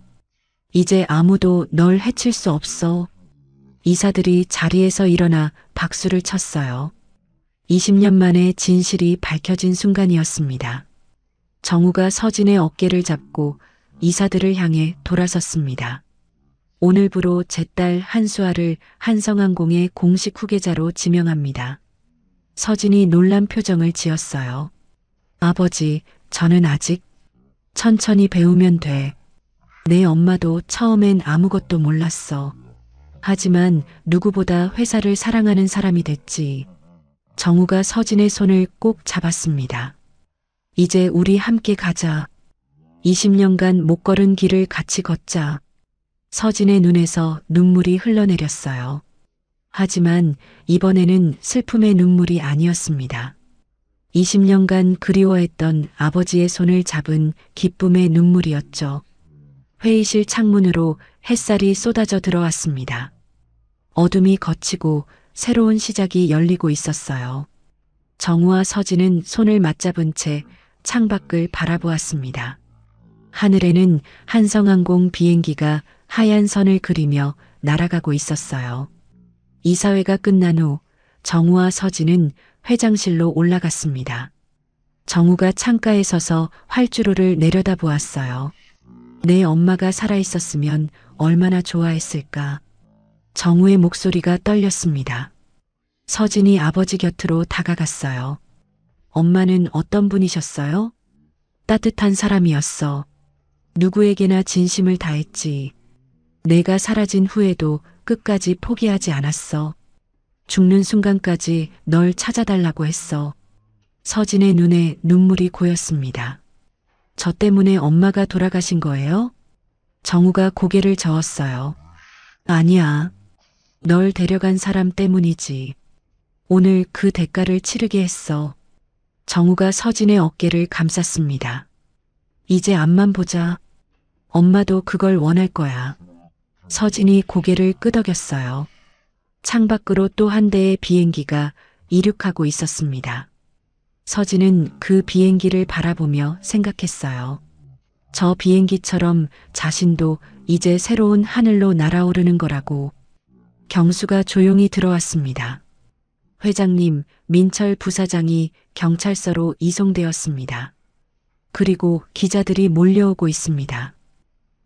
이제 아무도 널 해칠 수 없어. 이사들이 자리에서 일어나 박수를 쳤어요. 20년 만에 진실이 밝혀진 순간이었습니다. 정우가 서진의 어깨를 잡고 이사들을 향해 돌아섰습니다. 오늘부로 제 딸 한수아를 한성항공의 공식 후계자로 지명합니다. 서진이 놀란 표정을 지었어요. 아버지, 저는 아직 천천히 배우면 돼. 내 엄마도 처음엔 아무것도 몰랐어. 하지만 누구보다 회사를 사랑하는 사람이 됐지. 정우가 서진의 손을 꼭 잡았습니다. 이제 우리 함께 가자. 20년간 못 걸은 길을 같이 걷자. 서진의 눈에서 눈물이 흘러내렸어요. 하지만 이번에는 슬픔의 눈물이 아니었습니다. 20년간 그리워했던 아버지의 손을 잡은 기쁨의 눈물이었죠. 회의실 창문으로 햇살이 쏟아져 들어왔습니다. 어둠이 걷히고 새로운 시작이 열리고 있었어요. 정우와 서진은 손을 맞잡은 채 창밖을 바라보았습니다. 하늘에는 한성항공 비행기가 하얀 선을 그리며 날아가고 있었어요. 이사회가 끝난 후 정우와 서진은 회장실로 올라갔습니다. 정우가 창가에 서서 활주로를 내려다보았어요. 내 엄마가 살아있었으면 얼마나 좋아했을까. 정우의 목소리가 떨렸습니다. 서진이 아버지 곁으로 다가갔어요. 엄마는 어떤 분이셨어요? 따뜻한 사람이었어. 누구에게나 진심을 다했지. 내가 사라진 후에도 끝까지 포기하지 않았어. 죽는 순간까지 널 찾아달라고 했어. 서진의 눈에 눈물이 고였습니다. 저 때문에 엄마가 돌아가신 거예요? 정우가 고개를 저었어요. 아니야. 널 데려간 사람 때문이지. 오늘 그 대가를 치르게 했어. 정우가 서진의 어깨를 감쌌습니다. 이제 앞만 보자. 엄마도 그걸 원할 거야. 서진이 고개를 끄덕였어요. 창밖으로 또 한 대의 비행기가 이륙하고 있었습니다. 서진은 그 비행기를 바라보며 생각했어요. 저 비행기처럼 자신도 이제 새로운 하늘로 날아오르는 거라고. 경수가 조용히 들어왔습니다. 회장님, 민철 부사장이 경찰서로 이송되었습니다. 그리고 기자들이 몰려오고 있습니다.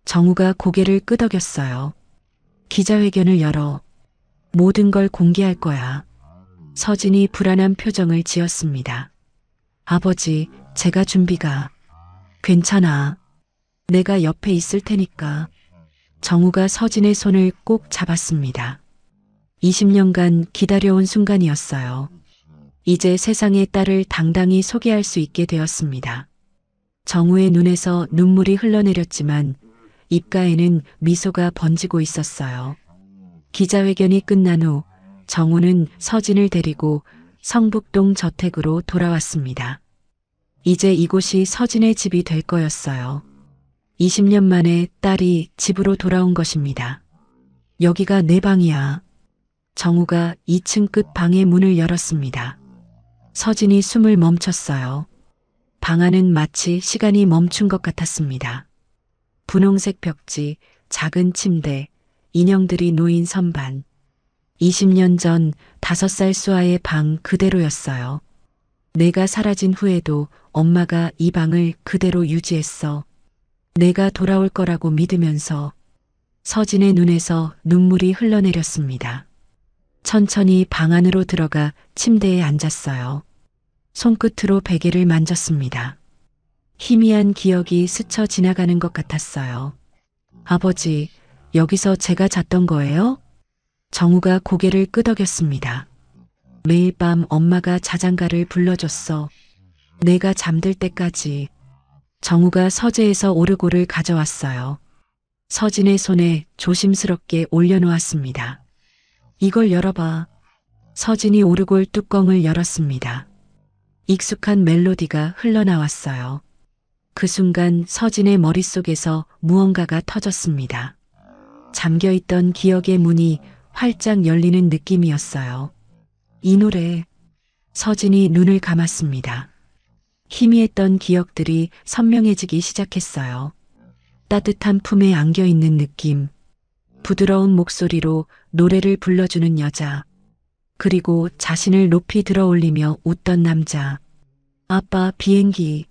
정우가 고개를 끄덕였어요. 기자회견을 열어. 모든 걸 공개할 거야. 서진이 불안한 표정을 지었습니다. 아버지, 제가 준비가. 괜찮아. 내가 옆에 있을 테니까. 정우가 서진의 손을 꼭 잡았습니다. 20년간 기다려온 순간이었어요. 이제 세상의 딸을 당당히 소개할 수 있게 되었습니다. 정우의 눈에서 눈물이 흘러내렸지만 입가에는 미소가 번지고 있었어요. 기자회견이 끝난 후 정우는 서진을 데리고 성북동 저택으로 돌아왔습니다. 이제 이곳이 서진의 집이 될 거였어요. 20년 만에 딸이 집으로 돌아온 것입니다. 여기가 내 방이야. 정우가 2층 끝 방의 문을 열었습니다. 서진이 숨을 멈췄어요. 방 안은 마치 시간이 멈춘 것 같았습니다. 분홍색 벽지, 작은 침대, 인형들이 놓인 선반. 20년 전 5살 수아의 방 그대로였어요. 내가 사라진 후에도 엄마가 이 방을 그대로 유지했어. 내가 돌아올 거라고 믿으면서. 서진의 눈에서 눈물이 흘러내렸습니다. 천천히 방 안으로 들어가 침대에 앉았어요. 손끝으로 베개를 만졌습니다. 희미한 기억이 스쳐 지나가는 것 같았어요. 아버지, 여기서 제가 잤던 거예요? 정우가 고개를 끄덕였습니다. 매일 밤 엄마가 자장가를 불러줬어. 내가 잠들 때까지. 정우가 서재에서 오르골을 가져왔어요. 서진의 손에 조심스럽게 올려놓았습니다. 이걸 열어봐. 서진이 오르골 뚜껑을 열었습니다. 익숙한 멜로디가 흘러나왔어요. 그 순간 서진의 머릿속에서 무언가가 터졌습니다. 잠겨있던 기억의 문이 활짝 열리는 느낌이었어요. 이 노래. 서진이 눈을 감았습니다. 희미했던 기억들이 선명해지기 시작했어요. 따뜻한 품에 안겨있는 느낌. 부드러운 목소리로 노래를 불러주는 여자. 그리고 자신을 높이 들어올리며 웃던 남자. 아빠, 비행기.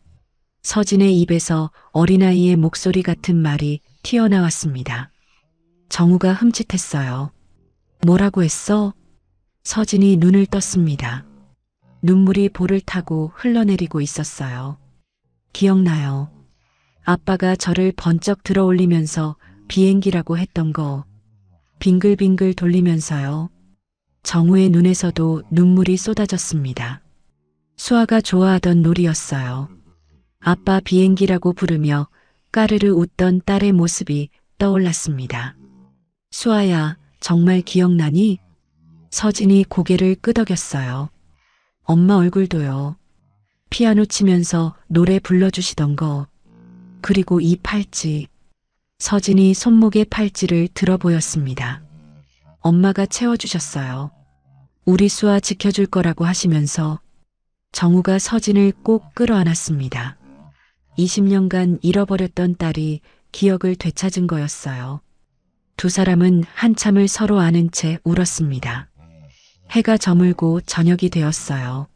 서진의 입에서 어린아이의 목소리 같은 말이 튀어나왔습니다. 정우가 흠칫했어요. 뭐라고 했어? 서진이 눈을 떴습니다. 눈물이 볼을 타고 흘러내리고 있었어요. 기억나요. 아빠가 저를 번쩍 들어올리면서 비행기라고 했던 거. 빙글빙글 돌리면서요. 정우의 눈에서도 눈물이 쏟아졌습니다. 수아가 좋아하던 놀이였어요. 아빠 비행기라고 부르며 까르르 웃던 딸의 모습이 떠올랐습니다. 수아야, 정말 기억나니? 서진이 고개를 끄덕였어요. 엄마 얼굴도요. 피아노 치면서 노래 불러주시던 거. 그리고 이 팔찌. 서진이 손목의 팔찌를 들어 보였습니다. 엄마가 채워주셨어요. 우리 수아 지켜줄 거라고 하시면서. 정우가 서진을 꼭 끌어안았습니다. 20년간 잃어버렸던 딸이 기억을 되찾은 거였어요. 두 사람은 한참을 서로 아는 채 울었습니다. 해가 저물고 저녁이 되었어요.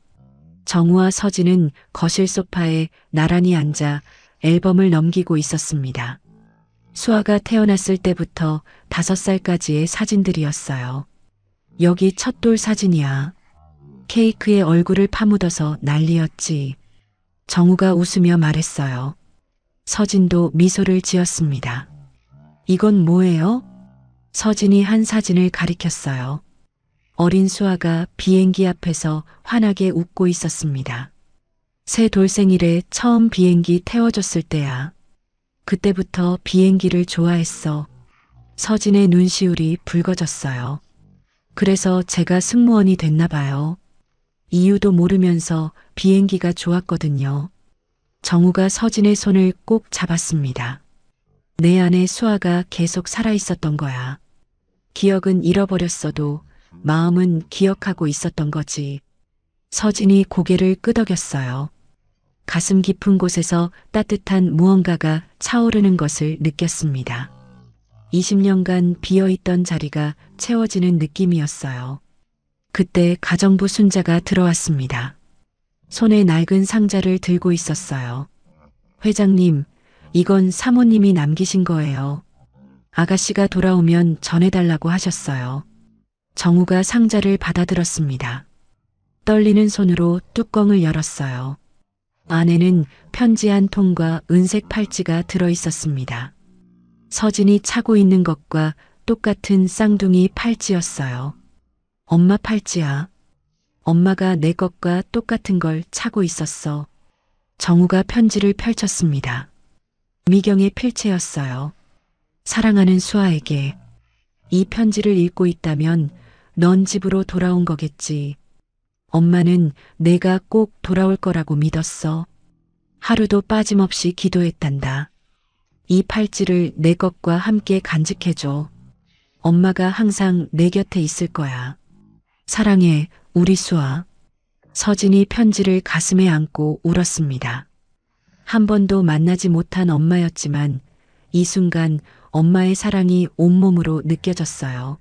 정우와 서진은 거실 소파에 나란히 앉아 앨범을 넘기고 있었습니다. 수아가 태어났을 때부터 5살까지의 사진들이었어요. 여기 첫 돌 사진이야. 케이크에 얼굴을 파묻어서 난리였지. 정우가 웃으며 말했어요. 서진도 미소를 지었습니다. 이건 뭐예요? 서진이 한 사진을 가리켰어요. 어린 수아가 비행기 앞에서 환하게 웃고 있었습니다. 새 돌생일에 처음 비행기 태워줬을 때야. 그때부터 비행기를 좋아했어. 서진의 눈시울이 붉어졌어요. 그래서 제가 승무원이 됐나 봐요. 이유도 모르면서 비행기가 좋았거든요. 정우가 서진의 손을 꼭 잡았습니다. 내 안에 수아가 계속 살아있었던 거야. 기억은 잃어버렸어도 마음은 기억하고 있었던 거지. 서진이 고개를 끄덕였어요. 가슴 깊은 곳에서 따뜻한 무언가가 차오르는 것을 느꼈습니다. 20년간 비어있던 자리가 채워지는 느낌이었어요. 그때 가정부 순자가 들어왔습니다. 손에 낡은 상자를 들고 있었어요. 회장님, 이건 사모님이 남기신 거예요. 아가씨가 돌아오면 전해달라고 하셨어요. 정우가 상자를 받아들었습니다. 떨리는 손으로 뚜껑을 열었어요. 안에는 편지 한 통과 은색 팔찌가 들어 있었습니다. 서진이 차고 있는 것과 똑같은 쌍둥이 팔찌였어요. 엄마 팔찌야. 엄마가 내 것과 똑같은 걸 차고 있었어. 정우가 편지를 펼쳤습니다. 미경의 필체였어요. 사랑하는 수아에게. 이 편지를 읽고 있다면 넌 집으로 돌아온 거겠지. 엄마는 내가 꼭 돌아올 거라고 믿었어. 하루도 빠짐없이 기도했단다. 이 팔찌를 내 것과 함께 간직해줘. 엄마가 항상 내 곁에 있을 거야. 사랑해, 우리 수아. 서진이 편지를 가슴에 안고 울었습니다. 한 번도 만나지 못한 엄마였지만 이 순간 엄마의 사랑이 온몸으로 느껴졌어요.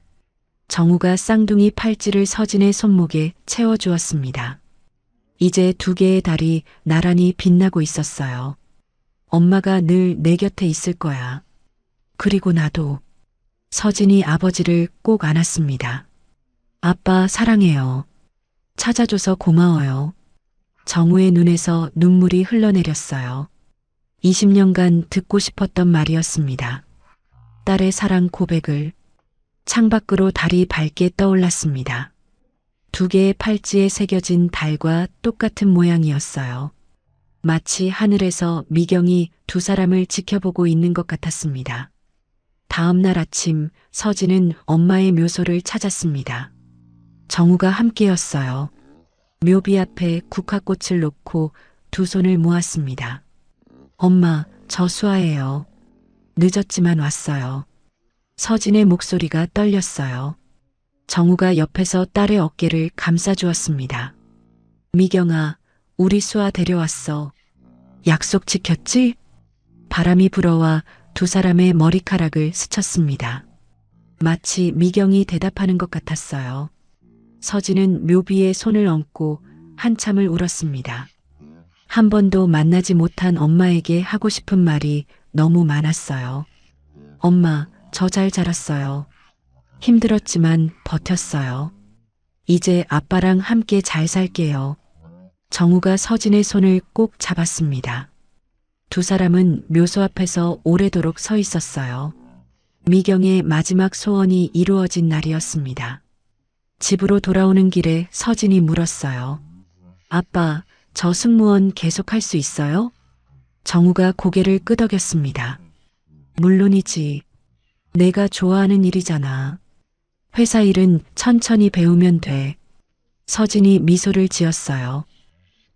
정우가 쌍둥이 팔찌를 서진의 손목에 채워주었습니다. 이제 두 개의 달이 나란히 빛나고 있었어요. 엄마가 늘 내 곁에 있을 거야. 그리고 나도. 서진이 아버지를 꼭 안았습니다. 아빠 사랑해요. 찾아줘서 고마워요. 정우의 눈에서 눈물이 흘러내렸어요. 20년간 듣고 싶었던 말이었습니다. 딸의 사랑 고백을. 창밖으로 달이 밝게 떠올랐습니다. 두 개의 팔찌에 새겨진 달과 똑같은 모양이었어요. 마치 하늘에서 미경이 두 사람을 지켜보고 있는 것 같았습니다. 다음 날 아침 서진은 엄마의 묘소를 찾았습니다. 정우가 함께였어요. 묘비 앞에 국화꽃을 놓고 두 손을 모았습니다. 엄마, 저 수아예요. 늦었지만 왔어요. 서진의 목소리가 떨렸어요. 정우가 옆에서 딸의 어깨를 감싸주었습니다. 미경아, 우리 수아 데려왔어. 약속 지켰지? 바람이 불어와 두 사람의 머리카락을 스쳤습니다. 마치 미경이 대답하는 것 같았어요. 서진은 묘비에 손을 얹고 한참을 울었습니다. 한 번도 만나지 못한 엄마에게 하고 싶은 말이 너무 많았어요. 엄마, 저 잘 자랐어요. 힘들었지만 버텼어요. 이제 아빠랑 함께 잘 살게요. 정우가 서진의 손을 꼭 잡았습니다. 두 사람은 묘소 앞에서 오래도록 서 있었어요. 미경의 마지막 소원이 이루어진 날이었습니다. 집으로 돌아오는 길에 서진이 물었어요. 아빠, 저 승무원 계속할 수 있어요? 정우가 고개를 끄덕였습니다. 물론이지. 내가 좋아하는 일이잖아. 회사 일은 천천히 배우면 돼. 서진이 미소를 지었어요.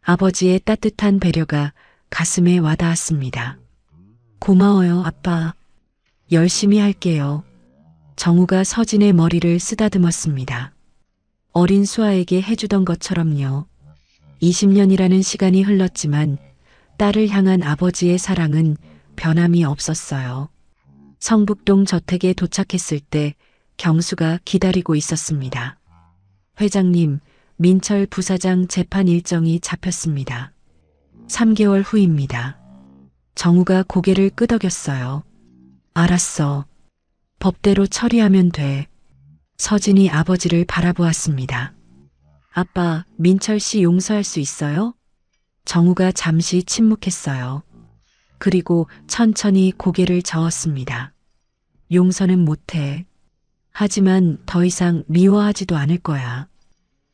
아버지의 따뜻한 배려가 가슴에 와닿았습니다. 고마워요, 아빠. 열심히 할게요. 정우가 서진의 머리를 쓰다듬었습니다. 어린 수아에게 해주던 것처럼요. 20년이라는 시간이 흘렀지만 딸을 향한 아버지의 사랑은 변함이 없었어요. 성북동 저택에 도착했을 때 경수가 기다리고 있었습니다. 회장님, 민철 부사장 재판 일정이 잡혔습니다. 3개월 후입니다. 정우가 고개를 끄덕였어요. 알았어. 법대로 처리하면 돼. 서진이 아버지를 바라보았습니다. 아빠, 민철 씨 용서할 수 있어요? 정우가 잠시 침묵했어요. 그리고 천천히 고개를 저었습니다. 용서는 못해. 하지만 더 이상 미워하지도 않을 거야.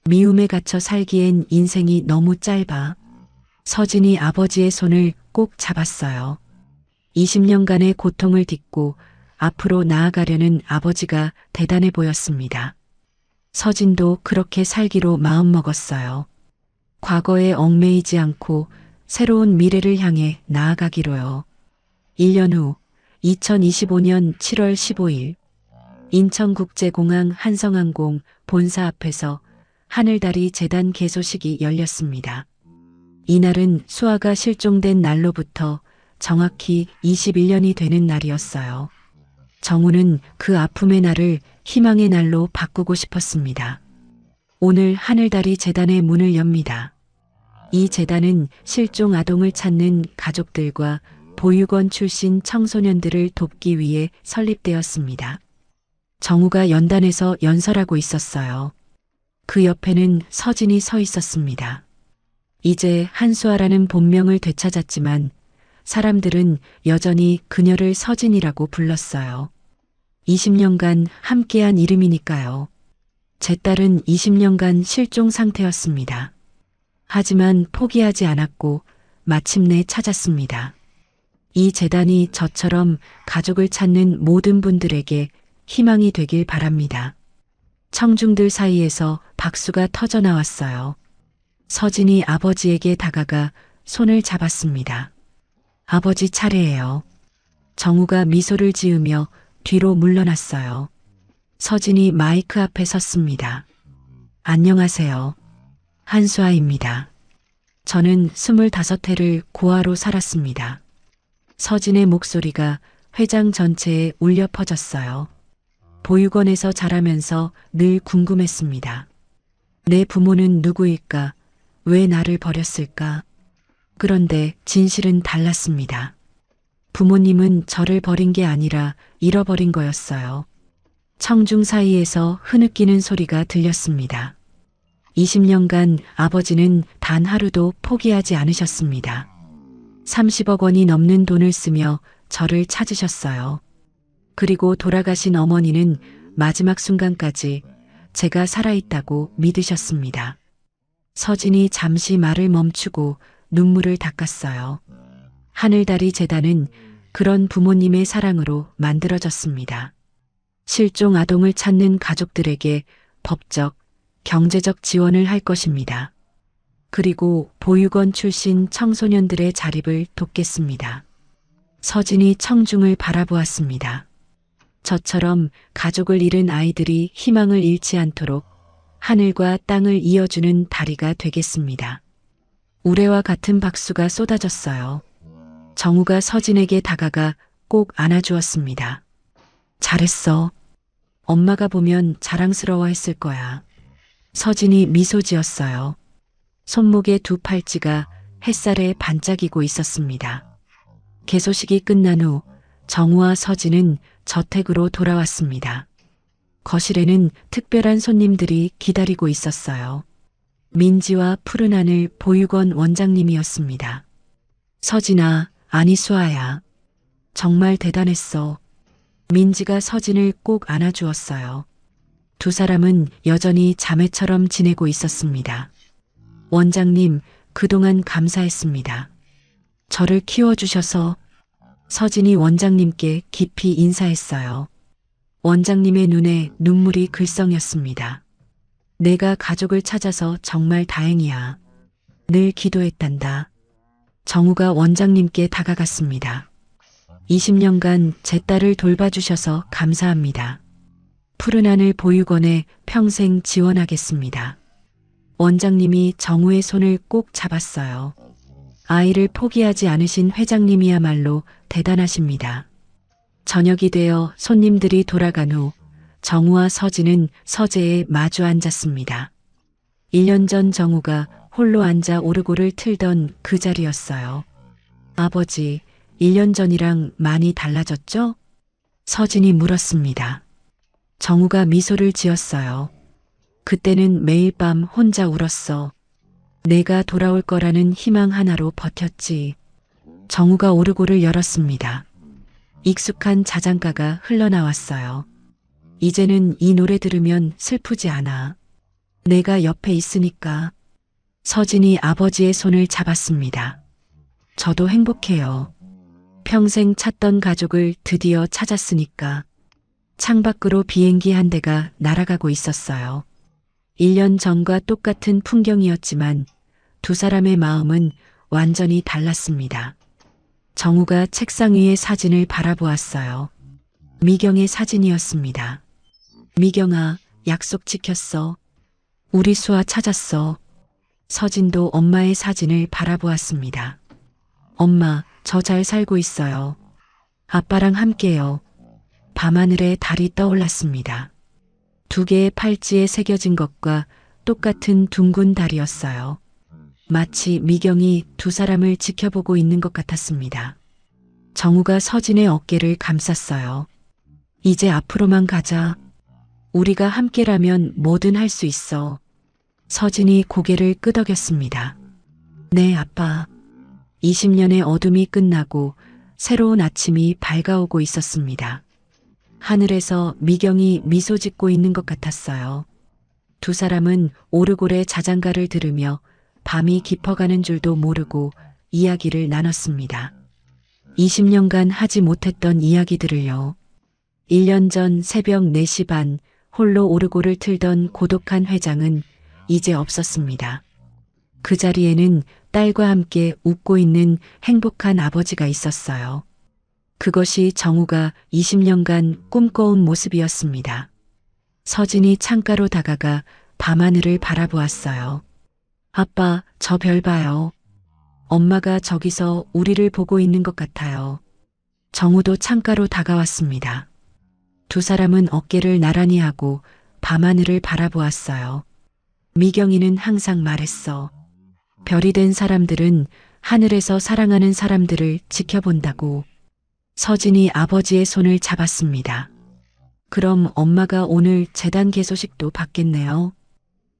미움에 갇혀 살기엔 인생이 너무 짧아. 서진이 아버지의 손을 꼭 잡았어요. 20년간의 고통을 딛고 앞으로 나아가려는 아버지가 대단해 보였습니다. 서진도 그렇게 살기로 마음먹었어요. 과거에 얽매이지 않고 새로운 미래를 향해 나아가기로요. 1년 후 2025년 7월 15일 인천국제공항 한성항공 본사 앞에서 하늘다리 재단 개소식이 열렸습니다. 이날은 수아가 실종된 날로부터 정확히 21년이 되는 날이었어요. 정우는 그 아픔의 날을 희망의 날로 바꾸고 싶었습니다. 오늘 하늘다리 재단의 문을 엽니다. 이 재단은 실종 아동을 찾는 가족들과 보육원 출신 청소년들을 돕기 위해 설립되었습니다. 정우가 연단에서 연설하고 있었어요. 그 옆에는 서진이 서 있었습니다. 이제 한수아라는 본명을 되찾았지만 사람들은 여전히 그녀를 서진이라고 불렀어요. 20년간 함께한 이름이니까요. 제 딸은 20년간 실종 상태였습니다. 하지만 포기하지 않았고 마침내 찾았습니다. 이 재단이 저처럼 가족을 찾는 모든 분들에게 희망이 되길 바랍니다. 청중들 사이에서 박수가 터져 나왔어요. 서진이 아버지에게 다가가 손을 잡았습니다. 아버지 차례예요. 정우가 미소를 지으며 뒤로 물러났어요. 서진이 마이크 앞에 섰습니다. 안녕하세요. 한수아입니다. 저는 25해를 고아로 살았습니다. 서진의 목소리가 회장 전체에 울려 퍼졌어요. 보육원에서 자라면서 늘 궁금했습니다. 내 부모는 누구일까? 왜 나를 버렸을까? 그런데 진실은 달랐습니다. 부모님은 저를 버린 게 아니라 잃어버린 거였어요. 청중 사이에서 흐느끼는 소리가 들렸습니다. 20년간 아버지는 단 하루도 포기하지 않으셨습니다. 30억 원이 넘는 돈을 쓰며 저를 찾으셨어요. 그리고 돌아가신 어머니는 마지막 순간까지 제가 살아있다고 믿으셨습니다. 서진이 잠시 말을 멈추고 눈물을 닦았어요. 하늘다리 재단은 그런 부모님의 사랑으로 만들어졌습니다. 실종 아동을 찾는 가족들에게 법적, 경제적 지원을 할 것입니다. 그리고 보육원 출신 청소년들의 자립을 돕겠습니다. 서진이 청중을 바라보았습니다. 저처럼 가족을 잃은 아이들이 희망을 잃지 않도록 하늘과 땅을 이어주는 다리가 되겠습니다. 우레와 같은 박수가 쏟아졌어요. 정우가 서진에게 다가가 꼭 안아주었습니다. 잘했어. 엄마가 보면 자랑스러워했을 거야. 서진이 미소 지었어요. 손목의 두 팔찌가 햇살에 반짝이고 있었습니다. 개소식이 끝난 후 정우와 서진은 저택으로 돌아왔습니다. 거실에는 특별한 손님들이 기다리고 있었어요. 민지와 푸른 하늘 보육원 원장님이었습니다. 서진아, 아니 수아야. 정말 대단했어. 민지가 서진을 꼭 안아주었어요. 두 사람은 여전히 자매처럼 지내고 있었습니다. 원장님, 그동안 감사했습니다. 저를 키워주셔서. 서진이 원장님께 깊이 인사했어요. 원장님의 눈에 눈물이 글썽였습니다. 내가 가족을 찾아서 정말 다행이야. 늘 기도했단다. 정우가 원장님께 다가갔습니다. 20년간 제 딸을 돌봐주셔서 감사합니다. 푸른 하늘 보육원에 평생 지원하겠습니다. 원장님이 정우의 손을 꼭 잡았어요. 아이를 포기하지 않으신 회장님이야말로 대단하십니다. 저녁이 되어 손님들이 돌아간 후 정우와 서진은 서재에 마주 앉았습니다. 1년 전 정우가 홀로 앉아 오르골을 틀던 그 자리였어요. 아버지, 1년 전이랑 많이 달라졌죠? 서진이 물었습니다. 정우가 미소를 지었어요. 그때는 매일 밤 혼자 울었어. 내가 돌아올 거라는 희망 하나로 버텼지. 정우가 오르골을 열었습니다. 익숙한 자장가가 흘러나왔어요. 이제는 이 노래 들으면 슬프지 않아. 내가 옆에 있으니까. 서진이 아버지의 손을 잡았습니다. 저도 행복해요. 평생 찾던 가족을 드디어 찾았으니까. 창밖으로 비행기 한 대가 날아가고 있었어요. 1년 전과 똑같은 풍경이었지만 두 사람의 마음은 완전히 달랐습니다. 정우가 책상 위의 사진을 바라보았어요. 미경의 사진이었습니다. 미경아, 약속 지켰어. 우리 수아 찾았어. 서진도 엄마의 사진을 바라보았습니다. 엄마, 저 잘 살고 있어요. 아빠랑 함께요. 밤하늘에 달이 떠올랐습니다. 두 개의 팔찌에 새겨진 것과 똑같은 둥근 달이었어요. 마치 미경이 두 사람을 지켜보고 있는 것 같았습니다. 정우가 서진의 어깨를 감쌌어요. 이제 앞으로만 가자. 우리가 함께라면 뭐든 할 수 있어. 서진이 고개를 끄덕였습니다. 네, 아빠. 20년의 어둠이 끝나고 새로운 아침이 밝아오고 있었습니다. 하늘에서 미경이 미소 짓고 있는 것 같았어요. 두 사람은 오르골의 자장가를 들으며 밤이 깊어가는 줄도 모르고 이야기를 나눴습니다. 20년간 하지 못했던 이야기들을요. 1년 전 새벽 4시 반 홀로 오르골을 틀던 고독한 회장은 이제 없었습니다. 그 자리에는 딸과 함께 웃고 있는 행복한 아버지가 있었어요. 그것이 정우가 20년간 꿈꿔온 모습이었습니다. 서진이 창가로 다가가 밤하늘을 바라보았어요. 아빠, 저 별 봐요. 엄마가 저기서 우리를 보고 있는 것 같아요. 정우도 창가로 다가왔습니다. 두 사람은 어깨를 나란히 하고 밤하늘을 바라보았어요. 미경이는 항상 말했어. 별이 된 사람들은 하늘에서 사랑하는 사람들을 지켜본다고. 서진이 아버지의 손을 잡았습니다. 그럼 엄마가 오늘 재단 개소식도 받겠네요.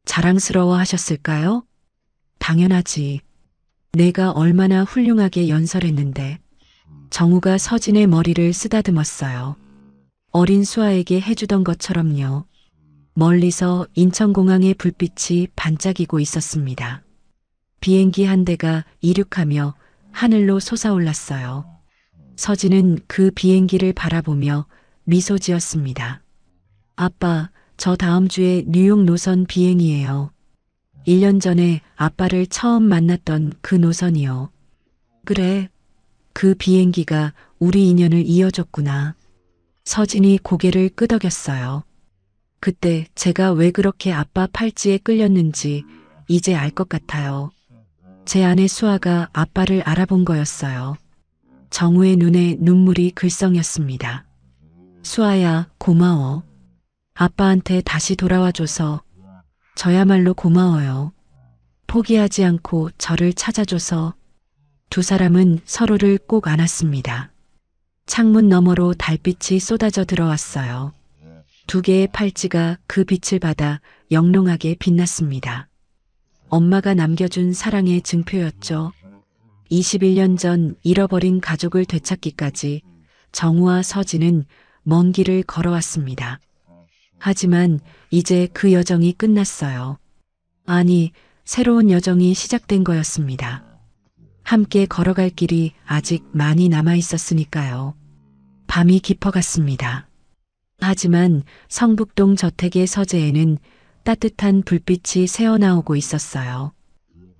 자랑스러워 하셨을까요? 당연하지. 내가 얼마나 훌륭하게 연설했는데. 정우가 서진의 머리를 쓰다듬었어요. 어린 수아에게 해주던 것처럼요. 멀리서 인천공항의 불빛이 반짝이고 있었습니다. 비행기 한 대가 이륙하며 하늘로 솟아올랐어요. 서진은 그 비행기를 바라보며 미소 지었습니다. 아빠, 저 다음 주에 뉴욕 노선 비행이에요. 1년 전에 아빠를 처음 만났던 그 노선이요. 그래, 그 비행기가 우리 인연을 이어줬구나. 서진이 고개를 끄덕였어요. 그때 제가 왜 그렇게 아빠 팔찌에 끌렸는지 이제 알 것 같아요. 제 아내 수아가 아빠를 알아본 거였어요. 정우의 눈에 눈물이 글썽였습니다. 수아야, 고마워. 아빠한테 다시 돌아와줘서 저야말로 고마워요. 포기하지 않고 저를 찾아줘서. 두 사람은 서로를 꼭 안았습니다. 창문 너머로 달빛이 쏟아져 들어왔어요. 두 개의 팔찌가 그 빛을 받아 영롱하게 빛났습니다. 엄마가 남겨준 사랑의 증표였죠. 21년 전 잃어버린 가족을 되찾기까지 정우와 서진은 먼 길을 걸어왔습니다. 하지만 이제 그 여정이 끝났어요. 아니, 새로운 여정이 시작된 거였습니다. 함께 걸어갈 길이 아직 많이 남아 있었으니까요. 밤이 깊어갔습니다. 하지만 성북동 저택의 서재에는 따뜻한 불빛이 새어나오고 있었어요.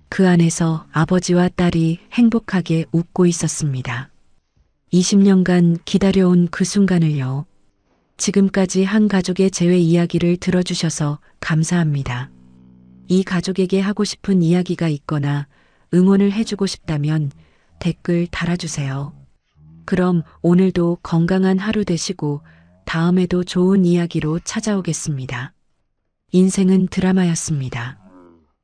그 안에서 아버지와 딸이 행복하게 웃고 있었습니다. 20년간 기다려온 그 순간을요. 지금까지 한 가족의 재회 이야기를 들어주셔서 감사합니다. 이 가족에게 하고 싶은 이야기가 있거나 응원을 해주고 싶다면 댓글 달아주세요. 그럼 오늘도 건강한 하루 되시고 다음에도 좋은 이야기로 찾아오겠습니다. 인생은 드라마였습니다.